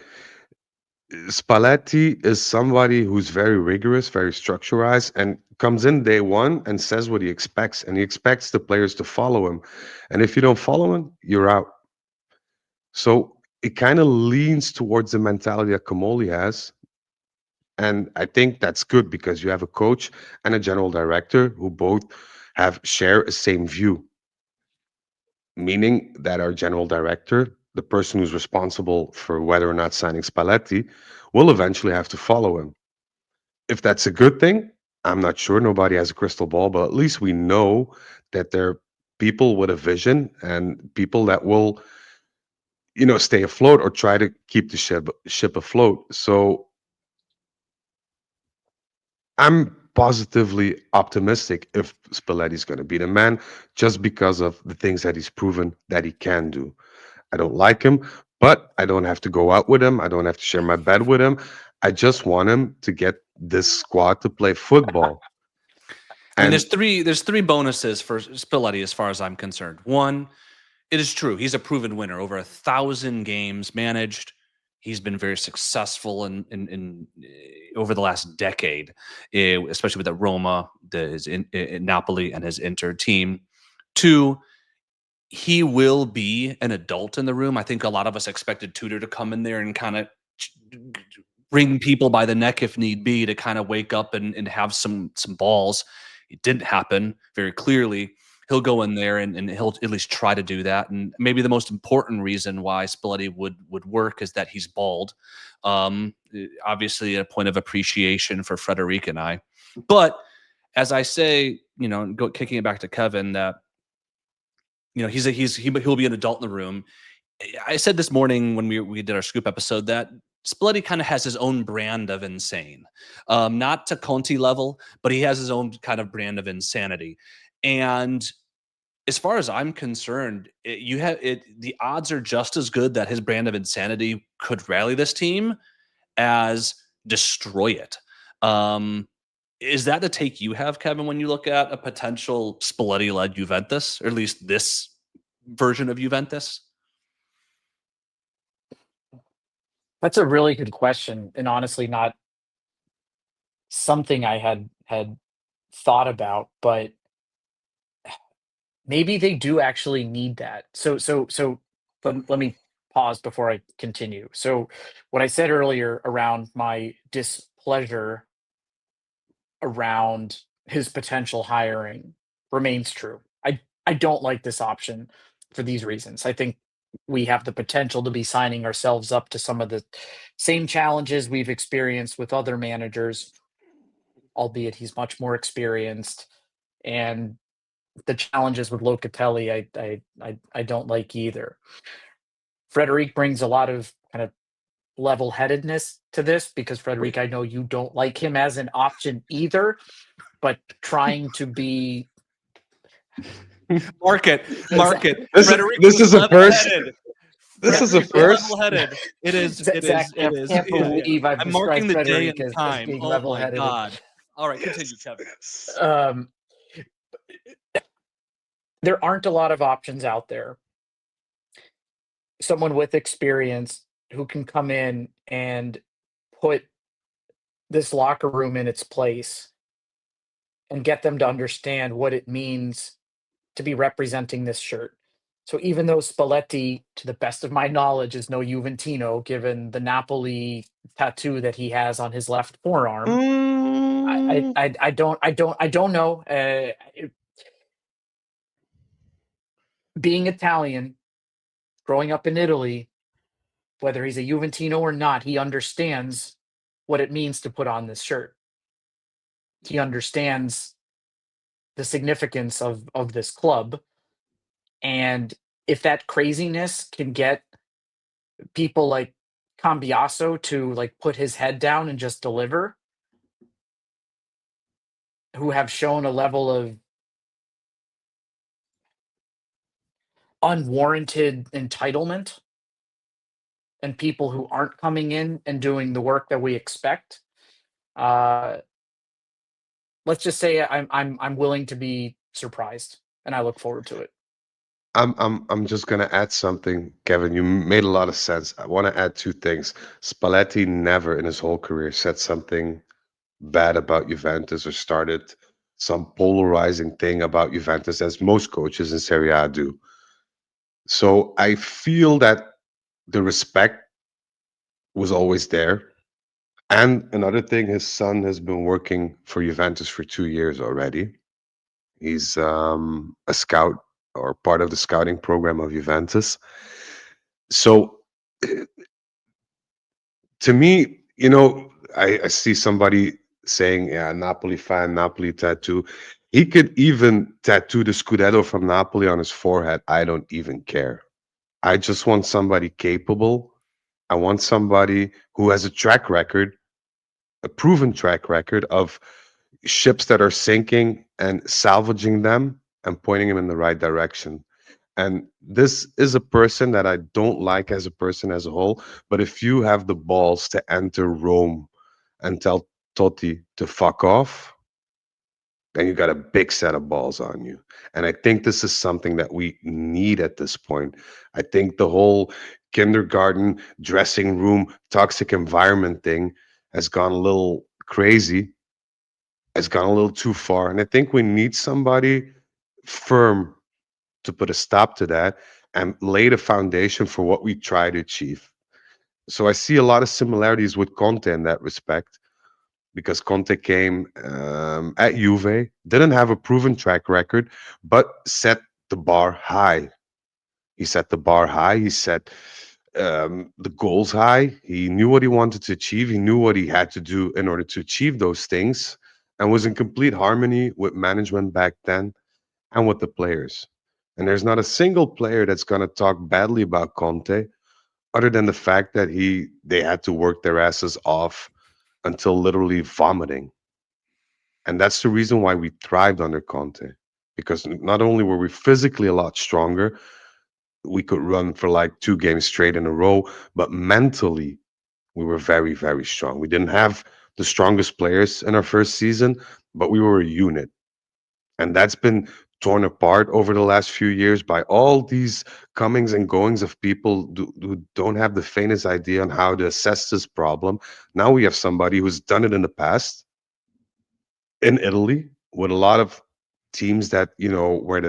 Spalletti is somebody who's very rigorous, very structurized, and comes in day one and says what he expects. And he expects the players to follow him. And if you don't follow him, you're out. So it kind of leans towards the mentality that Kamoli has. And I think that's good because you have a coach and a general director who both have share a same view, meaning that our general director, the person who's responsible for whether or not signing Spalletti, will eventually have to follow him. If that's a good thing, I'm not sure. Nobody has a crystal ball, but at least we know that there are people with a vision and people that will, stay afloat or try to keep the ship afloat. So I'm positively optimistic if Spalletti's going to be the man, just because of the things that he's proven that he can do. I don't like him, but I don't have to go out with him. I don't have to share my bed with him. I just want him to get this squad to play football. I mean, And there's three bonuses for Spalletti as far as I'm concerned. One, it is true. He's a proven winner. Over 1,000 games managed. He's been very successful in over the last decade, especially with the Roma, his in Napoli, and his Inter team. Two, he will be an adult in the room. I think a lot of us expected Tudor to come in there and kind of bring people by the neck if need be to kind of wake up and have some balls. It didn't happen very clearly. He'll go in there and he'll at least try to do that. And maybe the most important reason why Spalletti would work is that he's bald. Obviously, a point of appreciation for Frederic and I. But as I say, kicking it back to Kevin, that he'll be an adult in the room. I said this morning when we did our scoop episode that Spalletti kind of has his own brand of insane, not to Conte level, but he has his own kind of brand of insanity. And as far as I'm concerned, the odds are just as good that his brand of insanity could rally this team as destroy it. Is that the take you have, Kevin, when you look at a potential Spalletti-led Juventus, or at least this version of Juventus? That's a really good question, and honestly, not something I had thought about, but maybe they do actually need that. So let me pause before I continue. So what I said earlier around my displeasure around his potential hiring remains true. I don't like this option for these reasons. I think we have the potential to be signing ourselves up to some of the same challenges we've experienced with other managers, albeit he's much more experienced. And the challenges with Locatelli, I don't like either. Frederic brings a lot of kind of level-headedness to this because Frederic, I know you don't like him as an option either, but trying to be market. This is a first. This is a first. Level-headed. It is. Zach, It I is. can't believe I've I'm marking described the day Frederic and as time. being Oh my level-headed. god! All right, continue, Kevin. Um, there aren't a lot of options out there. someone with experience who can come in and put this locker room in its place and get them to understand what it means to be representing this shirt. So even though Spalletti, to the best of my knowledge, is no Juventino, given the Napoli tattoo that he has on his left forearm, Mm, I don't know. Being Italian, growing up in Italy, whether he's a Juventino or not, he understands what it means to put on this shirt. He understands the significance of this club, and if that craziness can get people like Cambiaso to like put his head down and just deliver, who have shown a level of unwarranted entitlement, and people who aren't coming in and doing the work that we expect. Uh, let's just say I'm willing to be surprised, and I look forward to it. I'm just gonna add something, Kevin. You made a lot of sense. I want to add two things. Spalletti never in his whole career said something bad about Juventus or started some polarizing thing about Juventus, as most coaches in Serie A do. So I feel that the respect was always there. And another thing, his son has been working for Juventus for 2 years already. He's a scout or part of the scouting program of Juventus. So to me, I see somebody saying, yeah, Napoli fan, Napoli tattoo. He could even tattoo the Scudetto from Napoli on his forehead. I don't even care. I just want somebody capable. I want somebody who has a track record, a proven track record of ships that are sinking and salvaging them and pointing them in the right direction. And this is a person that I don't like as a person as a whole. But if you have the balls to enter Rome and tell Totti to fuck off, then you got a big set of balls on you. And I think this is something that we need at this point. I think the whole kindergarten, dressing room, toxic environment thing has gone a little crazy, has gone a little too far. And I think we need somebody firm to put a stop to that and lay the foundation for what we try to achieve. So I see a lot of similarities with Conte in that respect because Conte came at Juve, didn't have a proven track record, but set the bar high. He set the bar high. He set the goals high. He knew what he wanted to achieve. He knew what he had to do in order to achieve those things and was in complete harmony with management back then and with the players. And there's not a single player that's going to talk badly about Conte other than the fact that they had to work their asses off until literally vomiting. And that's the reason why we thrived under Conte. Because not only were we physically a lot stronger, we could run for like 2 games straight in a row, but mentally we were very, very strong. We didn't have the strongest players in our first season, but we were a unit. And that's been torn apart over the last few years by all these comings and goings of people who don't have the faintest idea on how to assess this problem. Now we have somebody who's done it in the past in Italy with a lot of teams that where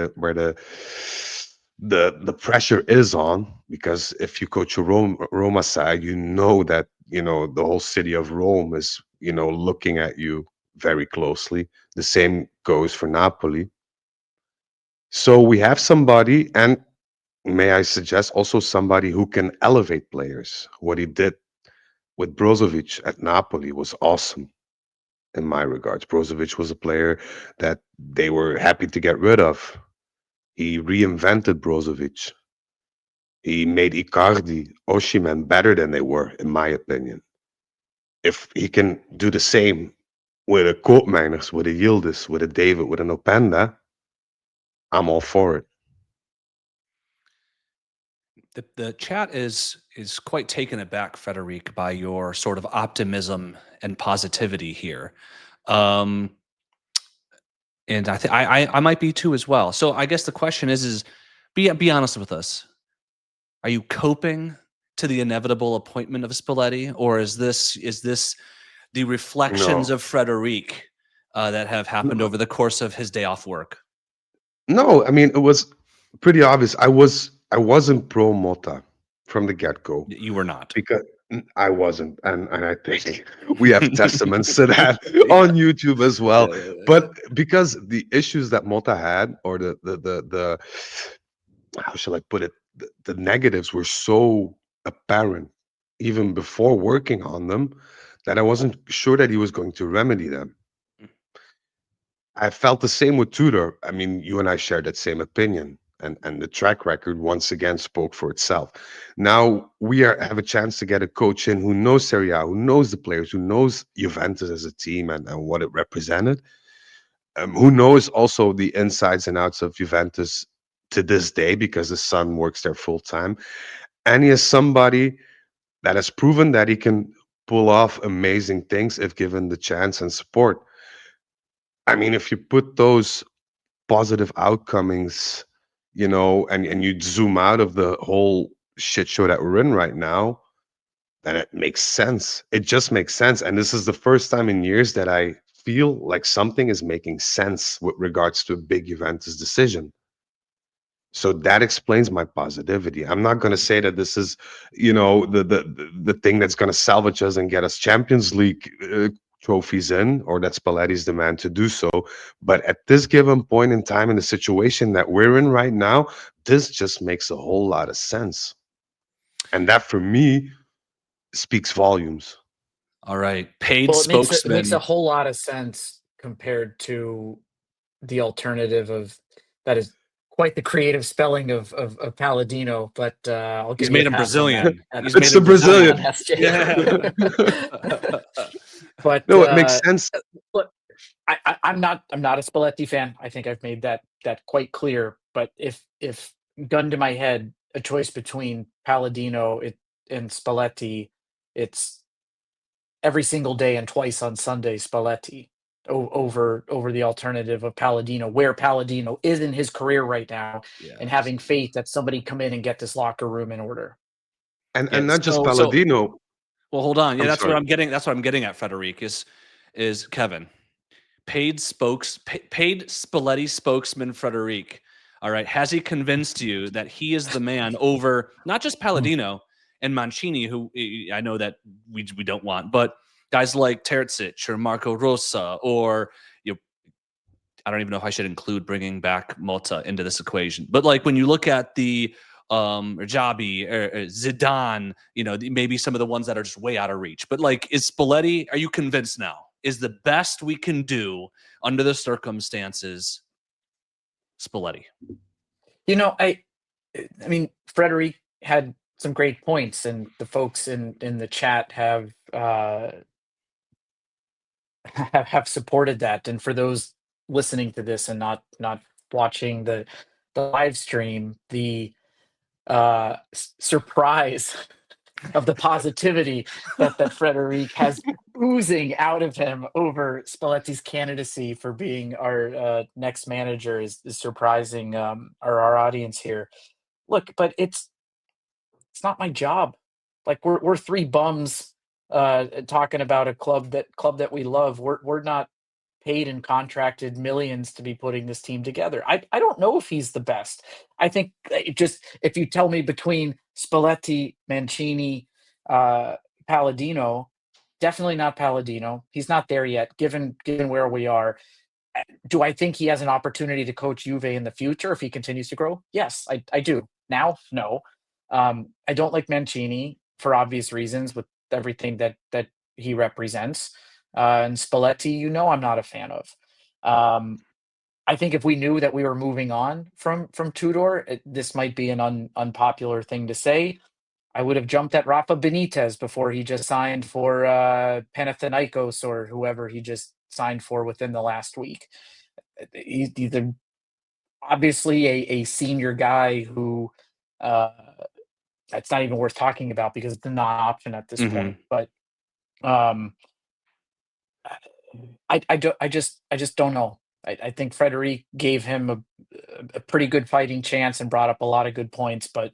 the pressure is on, because if you coach a Roma side, you know that the whole city of Rome is looking at you very closely. The same goes for Napoli. So we have somebody, and may I suggest also somebody who can elevate players. What he did with Brozovic at Napoli was awesome in my regards. Brozovic was a player that they were happy to get rid of. He reinvented Brozovic. He made Icardi, Osimhen better than they were, in my opinion. If he can do the same with a Koopmeiners, with a Yildiz, with a David, with an Openda, I'm all for it. The chat is quite taken aback, Frederic, by your sort of optimism and positivity here. And I think I might be too as well. So I guess the question is be honest with us. Are you coping to the inevitable appointment of Spalletti, or is this the reflections No, of Frederic that have happened over the course of his day off work? no. I mean, it was pretty obvious. I wasn't pro Mota from the get go You were not. because I wasn't, and I think we have testaments to that Yeah. on YouTube as well. Yeah. But because the issues that Mota had, or the how shall I put it, the negatives were so apparent even before working on them that I wasn't sure that he was going to remedy them. I felt the same with Tudor. I mean, you and I shared that same opinion, and the track record once again spoke for itself. Now have a chance to get a coach in who knows Serie A, who knows the players, who knows Juventus as a team and what it represented, who knows also the insides and outs of Juventus to this day because the son works there full time, and he is somebody that has proven that he can pull off amazing things if given the chance and support. I mean, if you put those positive outcomings, and you zoom out of the whole shit show that we're in right now, then it makes sense. It just makes sense. And this is the first time in years that I feel like something is making sense with regards to a big Juventus decision. So that explains my positivity. I'm not going to say that this is, the thing that's going to salvage us and get us Champions League trophies in, or that Spalletti's demand to do so. But at this given point in time, in the situation that we're in right now, this just makes a whole lot of sense. And that, for me, speaks volumes. All right. Paid Well, it makes a spokesman. whole lot of sense compared to the alternative of that is quite the creative spelling of Palladino, but I'll He's give you a made him pass on that. Brazilian. He's It's made the him Brazilian. On SJ. Yeah. But No, it makes sense. look, I'm not a Spalletti fan. I think I've made that quite clear. But if gun to my head, a choice between Palladino and Spalletti, it's every single day and twice on Sunday Spalletti over the alternative of Palladino, where Palladino is in his career right now, Yeah. and having faith that somebody come in and get this locker room in order. And Yeah, not just so Palladino. well, hold on. Yeah, I'm that's sorry. what I'm getting. That's what I'm getting at, Frederic, is Kevin. Paid Spalletti spokesman Frederic. All right. Has he convinced you that he is the man over not just Palladino and Mancini, who I know that we don't want, but guys like Terzic or Marco Rosa, or I don't even know if I should include bringing back Mota into this equation. But like when you look at the Rajabi or Zidane, maybe some of the ones that are just way out of reach. But like, is Spalletti? Are you convinced now? Is the best we can do under the circumstances Spalletti? I mean, Frederic had some great points, and the folks in the chat have supported that. And for those listening to this and not watching the live stream, the surprise of the positivity that Frederic has oozing out of him over Spalletti's candidacy for being our next manager is surprising our audience here. Look, but it's not my job. Like we're three bums talking about a club that we love. We're not paid and contracted millions to be putting this team together. I don't know if he's the best. I think just if you tell me between Spalletti, Mancini, Palladino, definitely not Palladino. He's not there yet, given where we are. Do I think he has an opportunity to coach Juve in the future if he continues to grow? Yes, I do. Now, no. I don't like Mancini for obvious reasons with everything that he represents. And Spalletti, I'm not a fan of. I think if we knew that we were moving on from Tudor, this might be an unpopular thing to say. I would have jumped at Rafa Benitez before he just signed for Panathinaikos or whoever he just signed for within the last week. He's obviously a senior guy who it's not even worth talking about because it's a non-option at this point. But I just don't know. I think Frederic gave him a pretty good fighting chance and brought up a lot of good points, but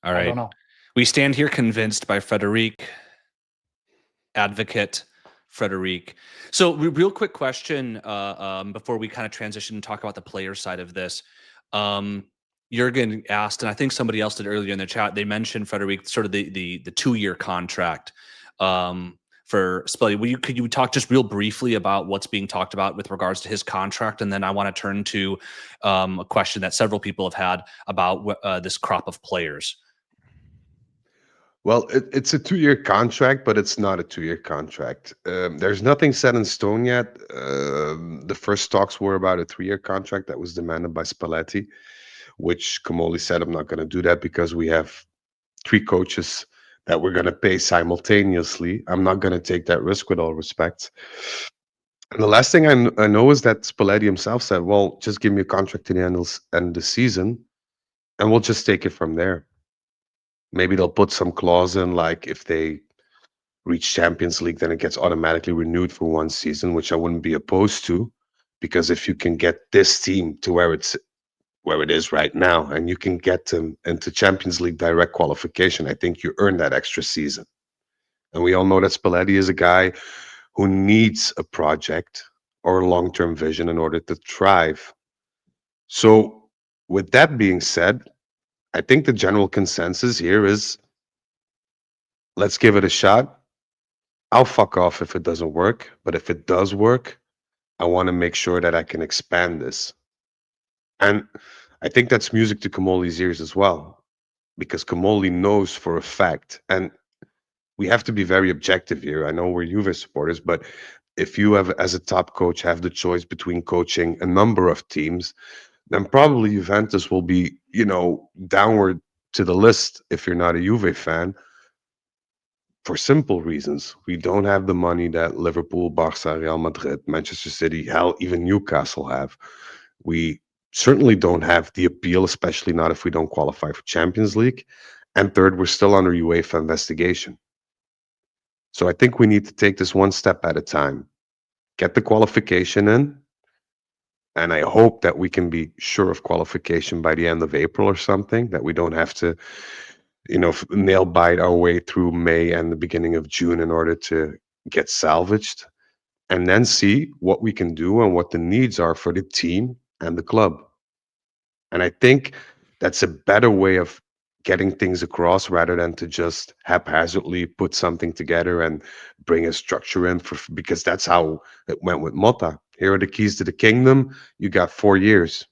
All I don't right. know. We stand here convinced by Frederic, advocate Frederic. So, real quick question before we kind of transition and talk about the player side of this. Jurgen asked, and I think somebody else did earlier in the chat. They mentioned Frederic, sort of the 2-year contract for Spalletti. Could you talk just real briefly about what's being talked about with regards to his contract, and then I want to turn to a question that several people have had about this crop of players. Well, it's a 2-year contract, but it's not a 2-year contract. There's nothing set in stone yet. The first talks were about a 3-year contract that was demanded by Spalletti, which Comoli said, I'm not going to do that because we have 3 coaches that we're going to pay simultaneously. I'm not going to take that risk, with all respect. And the last thing I know is that Spalletti himself said, well, just give me a contract to the end of the season, and we'll just take it from there. Maybe they'll put some clause in, like if they reach Champions League, then it gets automatically renewed for 1 season, which I wouldn't be opposed to, because if you can get this team to where it is right now, and you can get them into Champions League direct qualification, I think you earn that extra season. And we all know that Spalletti is a guy who needs a project or a long-term vision in order to thrive. So, with that being said, I think the general consensus here is, let's give it a shot. I'll fuck off if it doesn't work, but if it does work, I want to make sure that I can expand this. And I think that's music to Comoli's ears as well, because Comoli knows for a fact, and we have to be very objective here. I know we're Juve supporters, but if you have, as a top coach, have the choice between coaching a number of teams, then probably Juventus will be, downward to the list if you're not a Juve fan, for simple reasons. We don't have the money that Liverpool, Barca, Real Madrid, Manchester City, hell, even Newcastle have. We certainly don't have the appeal, especially not if we don't qualify for Champions League. And third, we're still under UEFA investigation. So I think we need to take this one step at a time. Get the qualification in, and I hope that we can be sure of qualification by the end of April or something, that we don't have to, nail bite our way through May and the beginning of June in order to get salvaged, and then see what we can do and what the needs are for the team and the club. And I think that's a better way of getting things across, rather than to just haphazardly put something together and bring a structure in, because that's how it went with Motta. Here are the keys to the kingdom. You got 4 years.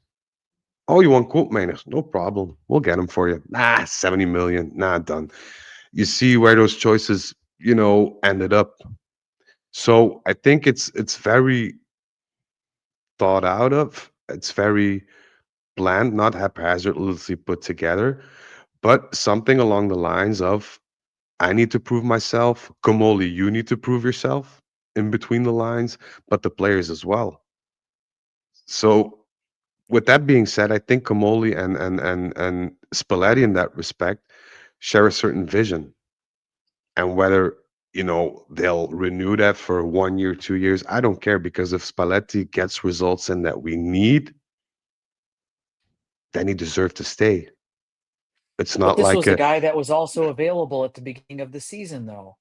Oh, you want Koopmeiners? No problem. We'll get them for you. Nah, 70 million. Nah, done. You see where those choices, ended up. So I think it's very thought out of. It's very planned, not haphazardly put together, but something along the lines of, I need to prove myself. Comoli, you need to prove yourself in between the lines, but the players as well. So with that being said, I think Comoli and Spalletti in that respect share a certain vision. And whether they'll renew that for 1 year, 2 years, I don't care, because if Spalletti gets results in that we need, then he deserves to stay. It's But not this like was the guy that was also available at the beginning of the season, though,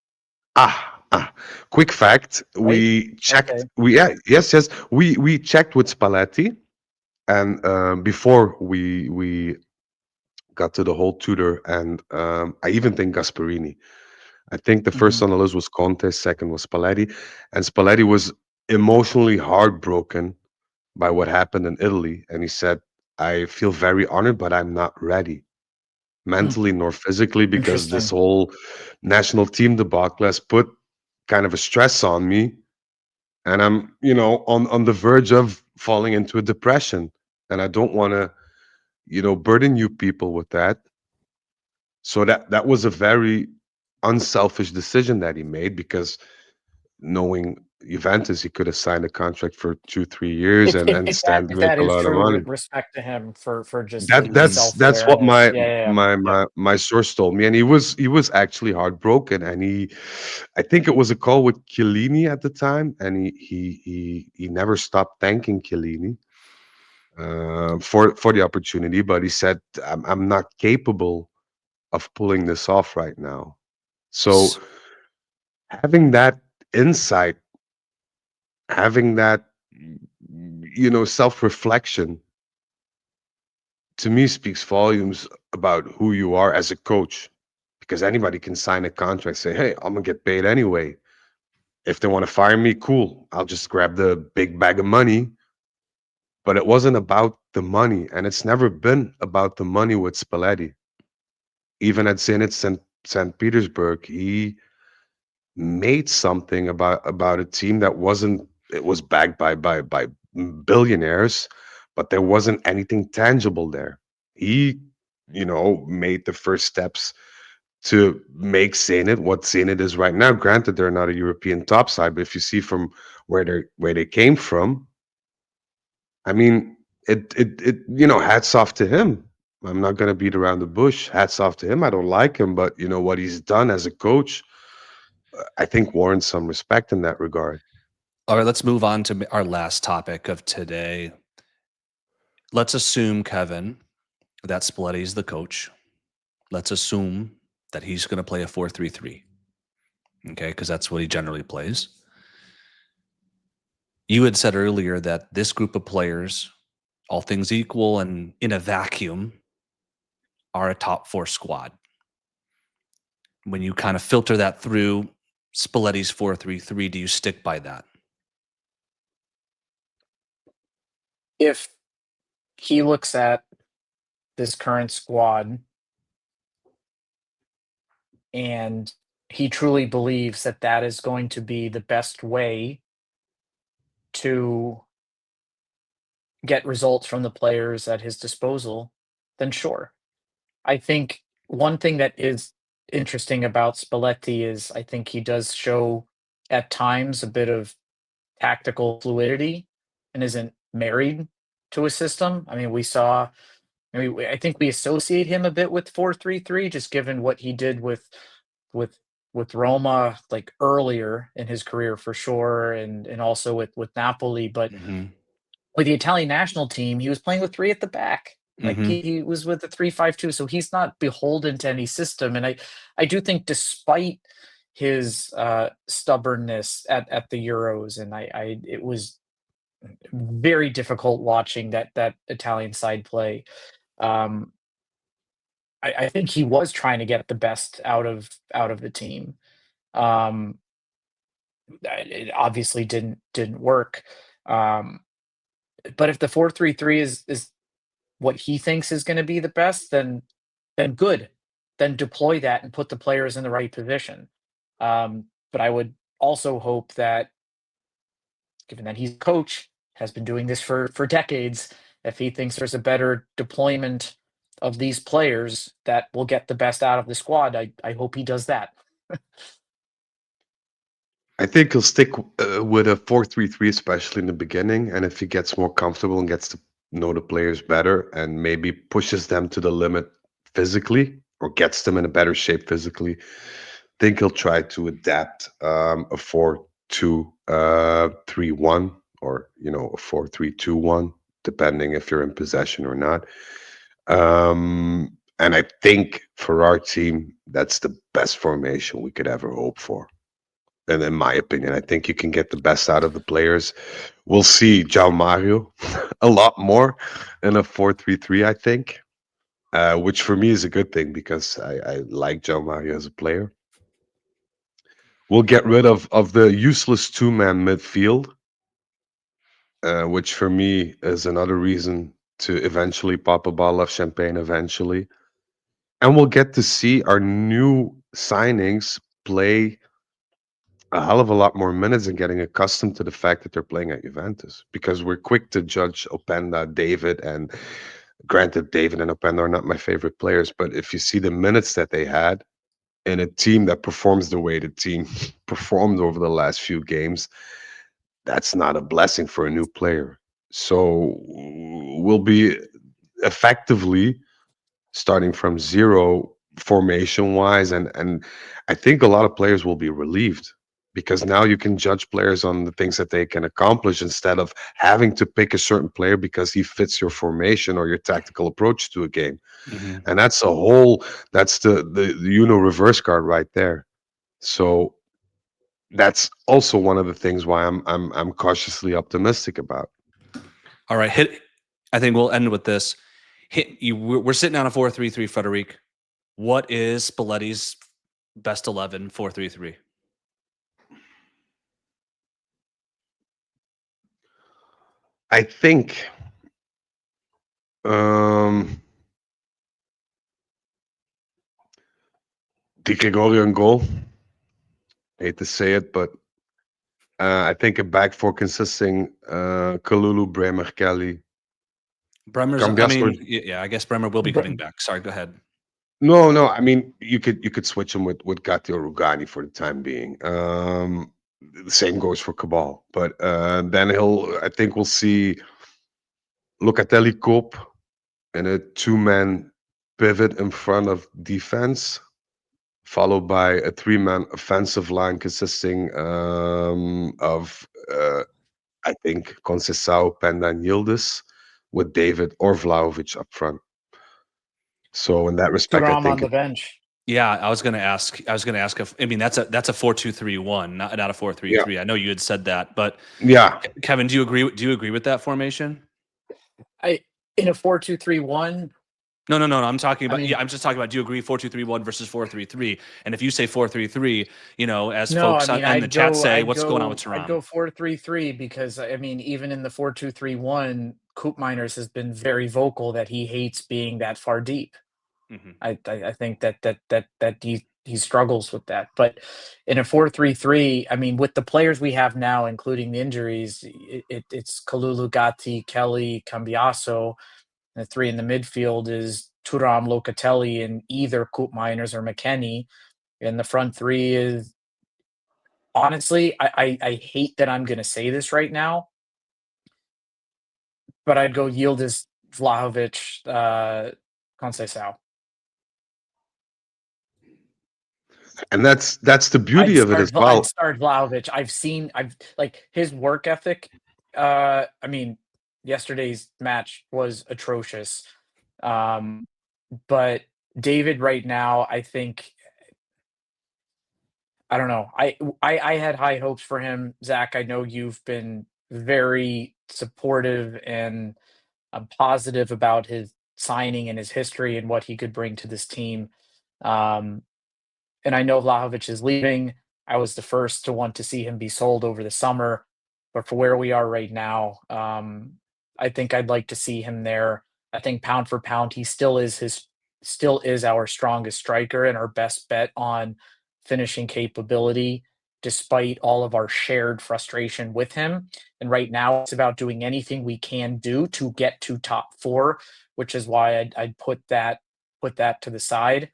ah ah. Quick fact: right? we checked. Okay. Yes. We checked with Spalletti, and before we got to the whole Tudor, and I even think Gasparini. I think the first Mhm. on the list was Conte, second was Spalletti, and Spalletti was emotionally heartbroken by what happened in Italy, and he said, "I feel very honored, but I'm not ready, Hmm. mentally nor physically, because this Interesting. whole national team debacle has put kind of a stress on me, and I'm, on the verge of falling into a depression, and I don't want to, burden you people with that." So that was a very unselfish decision that he made, because knowing Juventus, he could have signed a contract for 2, 3 years If and stand to if make that a is lot of true, money. respect to him for just That his Mhm. that's what self-awareness. my Yeah, yeah, yeah. my Yep. my my source told me, and he was actually heartbroken, and I think it was a call with Chiellini at the time, and he never stopped thanking Chiellini for the opportunity, but he said, I'm not capable of pulling this off right now. So having that insight, having that, self-reflection, to me speaks volumes about who you are as a coach. Because anybody can sign a contract, say, hey, I'm gonna get paid anyway. If they want to fire me, cool. I'll just grab the big bag of money. But it wasn't about the money, and it's never been about the money with Spalletti. Even at Zenit St. Petersburg, he made something about a team that wasn't. It was backed by billionaires, but there wasn't anything tangible there. He, made the first steps to make Zenit what Zenit is right now. Granted, they're not a European top side, but if you see from where they came from, I mean, hats off to him. I'm not gonna beat around the bush. Hats off to him. I don't like him, but what he's done as a coach, I think warrants some respect in that regard. All right, let's move on to our last topic of today. Let's assume, Kevin, that Spalletti's the coach. Let's assume that he's going to play a 4-3-3. Okay, because that's what he generally plays. You had said earlier that this group of players, all things equal and in a vacuum, are a top 4 squad. When you kind of filter that through Spalletti's 4-3-3, do you stick by that? If he looks at this current squad and he truly believes that that is going to be the best way to get results from the players at his disposal, then sure. I think one thing that is interesting about Spalletti is I think he does show at times a bit of tactical fluidity and isn't married to a system. I mean, I think we associate him a bit with 4-3-3, just given what he did with with Roma like earlier in his career for sure, and also with Napoli. But with the Italian national team, he was playing with 3 at the back. Like he was with the 3-5-2, so he's not beholden to any system. And I do think, despite his stubbornness at the Euros, and it was very difficult watching that Italian side play. I think he was trying to get the best out of the team. It obviously didn't work. But if the 4-3-3 is what he thinks is going to be the best, then good. Then deploy that and put the players in the right position. But I would also hope that, given that he's a coach, has been doing this for decades, if he thinks there's a better deployment of these players that will get the best out of the squad, I hope he does that. I think he'll stick with a 4-3-3, especially in the beginning. And if he gets more comfortable and gets to know the players better and maybe pushes them to the limit physically or gets them in a better shape physically, I think he'll try to adapt a 4-2-3-1 or, a 4-3-2-1, depending if you're in possession or not. And I think for our team, that's the best formation we could ever hope for. And in my opinion, I think you can get the best out of the players. We'll see João Mario a lot more in a 4-3-3, I think, which for me is a good thing because I like João Mario as a player. We'll get rid of the useless 2-man midfield, which for me is another reason to eventually pop a bottle of champagne eventually. And we'll get to see our new signings play a hell of a lot more minutes and getting accustomed to the fact that they're playing at Juventus, because we're quick to judge Openda, David, and granted, David and Openda are not my favorite players, but if you see the minutes that they had in a team that performs the way the team performed over the last few games, that's not a blessing for a new player. So we'll be effectively starting from zero formation wise, and I think a lot of players will be relieved because now you can judge players on the things that they can accomplish instead of having to pick a certain player because he fits your formation or your tactical approach to a game. Mhm. And that's the reverse card right there. So that's also one of the things why I'm cautiously optimistic about. All right, hit. I think we'll end with this. We're sitting on a 4-3-3, Frederic. What is Spalletti's best 11 4-3-3? I think Di Gregorio in goal. Hate to say it, but I think a back four consisting Kalulu, Bremer, Kelly. Bremer's. I Cambiasso. mean, yeah, I guess Bremer will be coming back. Sorry, go ahead. No. I mean, you could switch him with Gatti or Rugani for the time being. The same goes for Cabal, but then I think we'll see Locatelli Cope in a two-man pivot in front of defense, followed by a three-man offensive line consisting of I think Conceição, Penda, and Yildiz, with David or Vlahovic up front. So in that respect, I Thuram think on the bench. Yeah, I was going to ask if I mean that's a 4-2-3-1, not a 4-3-3. I know you had said that, but yeah. Kevin, do you agree with that formation? In a 4-2-3-1. No. I'm talking about. I mean, I'm just talking about. Do you agree 4-2-3-1 versus 4-3-3? And if you say 4-3-3, as no, folks I mean, in the chat say, what's going on with I'd Turan? go 4-3-3 because I mean, even in the 4-2-3-1, Coop Miners has been very vocal that he hates being that far deep. Mhm. I think that he struggles with that. But in a 4-3-3, I mean, with the players we have now, including the injuries, it's Kalulu, Gatti, Kelly, Cambiasso. The three in the midfield is Thuram, Locatelli, and either Coop Miners or McKennie. And the front three is, honestly, I hate that I'm going to say this right now, but I'd go Yildiz, Vlahovic, Conceição. And that's the beauty of it as well. I'd start Vlahovic. I've like his work ethic. I mean, yesterday's match was atrocious. But David right now, I think, I don't know. I had high hopes for him, Zach. I know you've been very supportive and positive about his signing and his history and what he could bring to this team. And I know Vlahovic is leaving. I was the first to want to see him be sold over the summer, but for where we are right now, I think I'd like to see him there. I think pound for pound, he still is our strongest striker and our best bet on finishing capability, despite all of our shared frustration with him. And right now, it's about doing anything we can do to get to top four, which is why I'd put that to the side.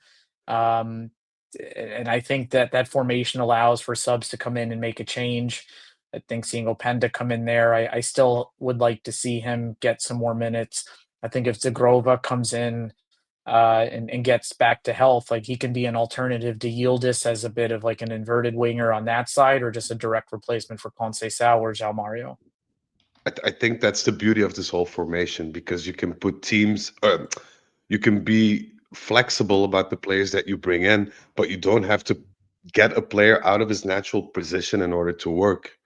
And I think that formation allows for subs to come in and make a change. I think seeing Openda come in there, I still would like to see him get some more minutes. I think if Zagrova comes in and gets back to health, like he can be an alternative to Yildiz as a bit of like an inverted winger on that side, or just a direct replacement for Conceição or João Mario. I think that's the beauty of this whole formation, because you can put teams, you can be flexible about the players that you bring in, but you don't have to get a player out of his natural position in order to work.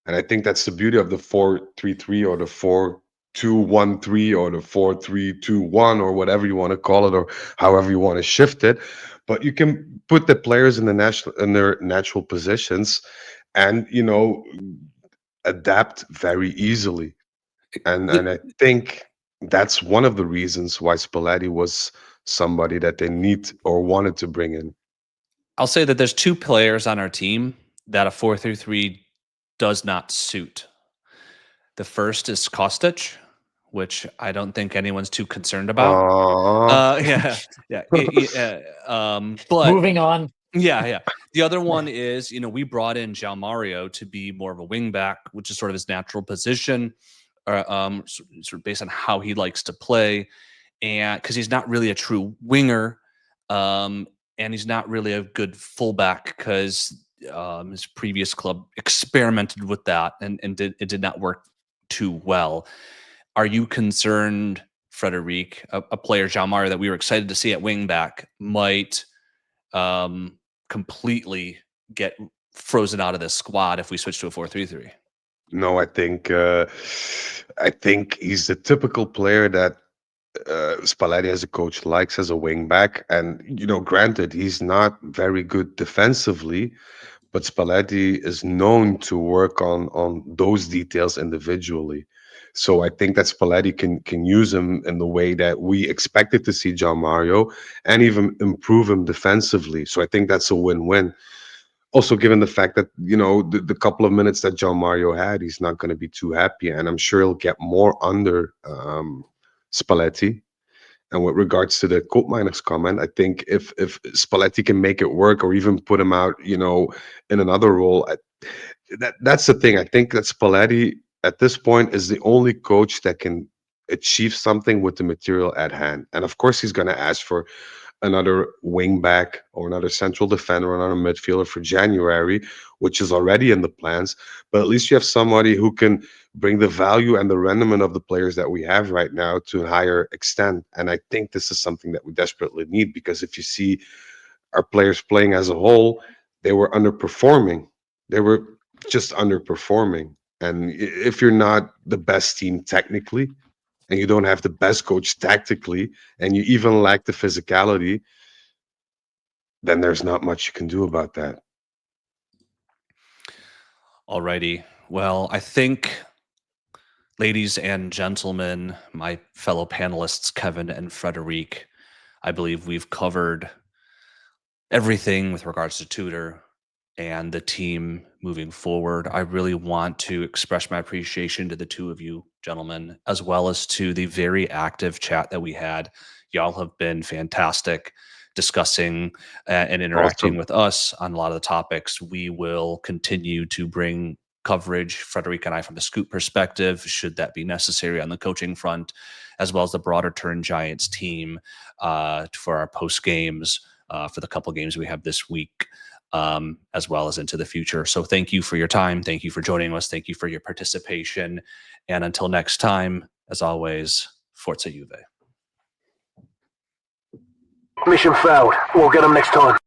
And I think that's the beauty of the 4-3-3 or the 4-2-1-3 or the 4-3-2-1 or whatever you want to call it, or however you want to shift it. But you can put the players in their natural positions and adapt very easily. And I think that's one of the reasons why Spalletti was somebody that they need or wanted to bring in. I'll say that there's two players on our team that a 4-3-3 does not suit. The first is Kostic, which I don't think anyone's too concerned about. But moving on. Yeah. The other one is, we brought in João Mario to be more of a wing back, which is sort of his natural position, sort of based on how he likes to play, and because he's not really a true winger, and he's not really a good fullback because his previous club experimented with that, and it did not work too well. Are you concerned, Frederic, a player, João Mario, that we were excited to see at wing back might completely get frozen out of this squad if we switch to a 4-3-3? No, I think he's the typical player that Spalletti as a coach likes as a wing back. And granted, he's not very good defensively, but Spalletti is known to work on those details individually. So I think that Spalletti can use him in the way that we expected to see João Mario, and even improve him defensively. So I think that's a win-win. Also, given the fact that the couple of minutes that João Mario had, he's not going to be too happy, and I'm sure he'll get more under Spalletti. And with regards to the Koopmeiners comment, I think if Spalletti can make it work, or even put him out, in another role, that's the thing. I think that Spalletti at this point is the only coach that can achieve something with the material at hand. And of course, he's going to ask for another wing back or another central defender or another midfielder for January, which is already in the plans. But at least you have somebody who can bring the value and the rendement of the players that we have right now to a higher extent. And I think this is something that we desperately need, because if you see our players playing as a whole, they were underperforming. They were just underperforming. And if you're not the best team technically, and you don't have the best coach tactically, and you even lack the physicality, then there's not much you can do about that. Alrighty. Well, I think, ladies and gentlemen, my fellow panelists, Kevin and Frederic, I believe we've covered everything with regards to Tudor and the team moving forward. I really want to express my appreciation to the two of you gentlemen, as well as to the very active chat that we had. Y'all have been fantastic discussing and interacting with us on a lot of the topics. We will continue to bring coverage, Frederic and I, from the Scoop perspective, should that be necessary on the coaching front, as well as the broader TurinGiants team for our post games for the couple games we have this week, as well as into the future. So thank you for your time. Thank you for joining us. Thank you for your participation. And until next time, as always, Forza Juve. Mission failed. We'll get them next time.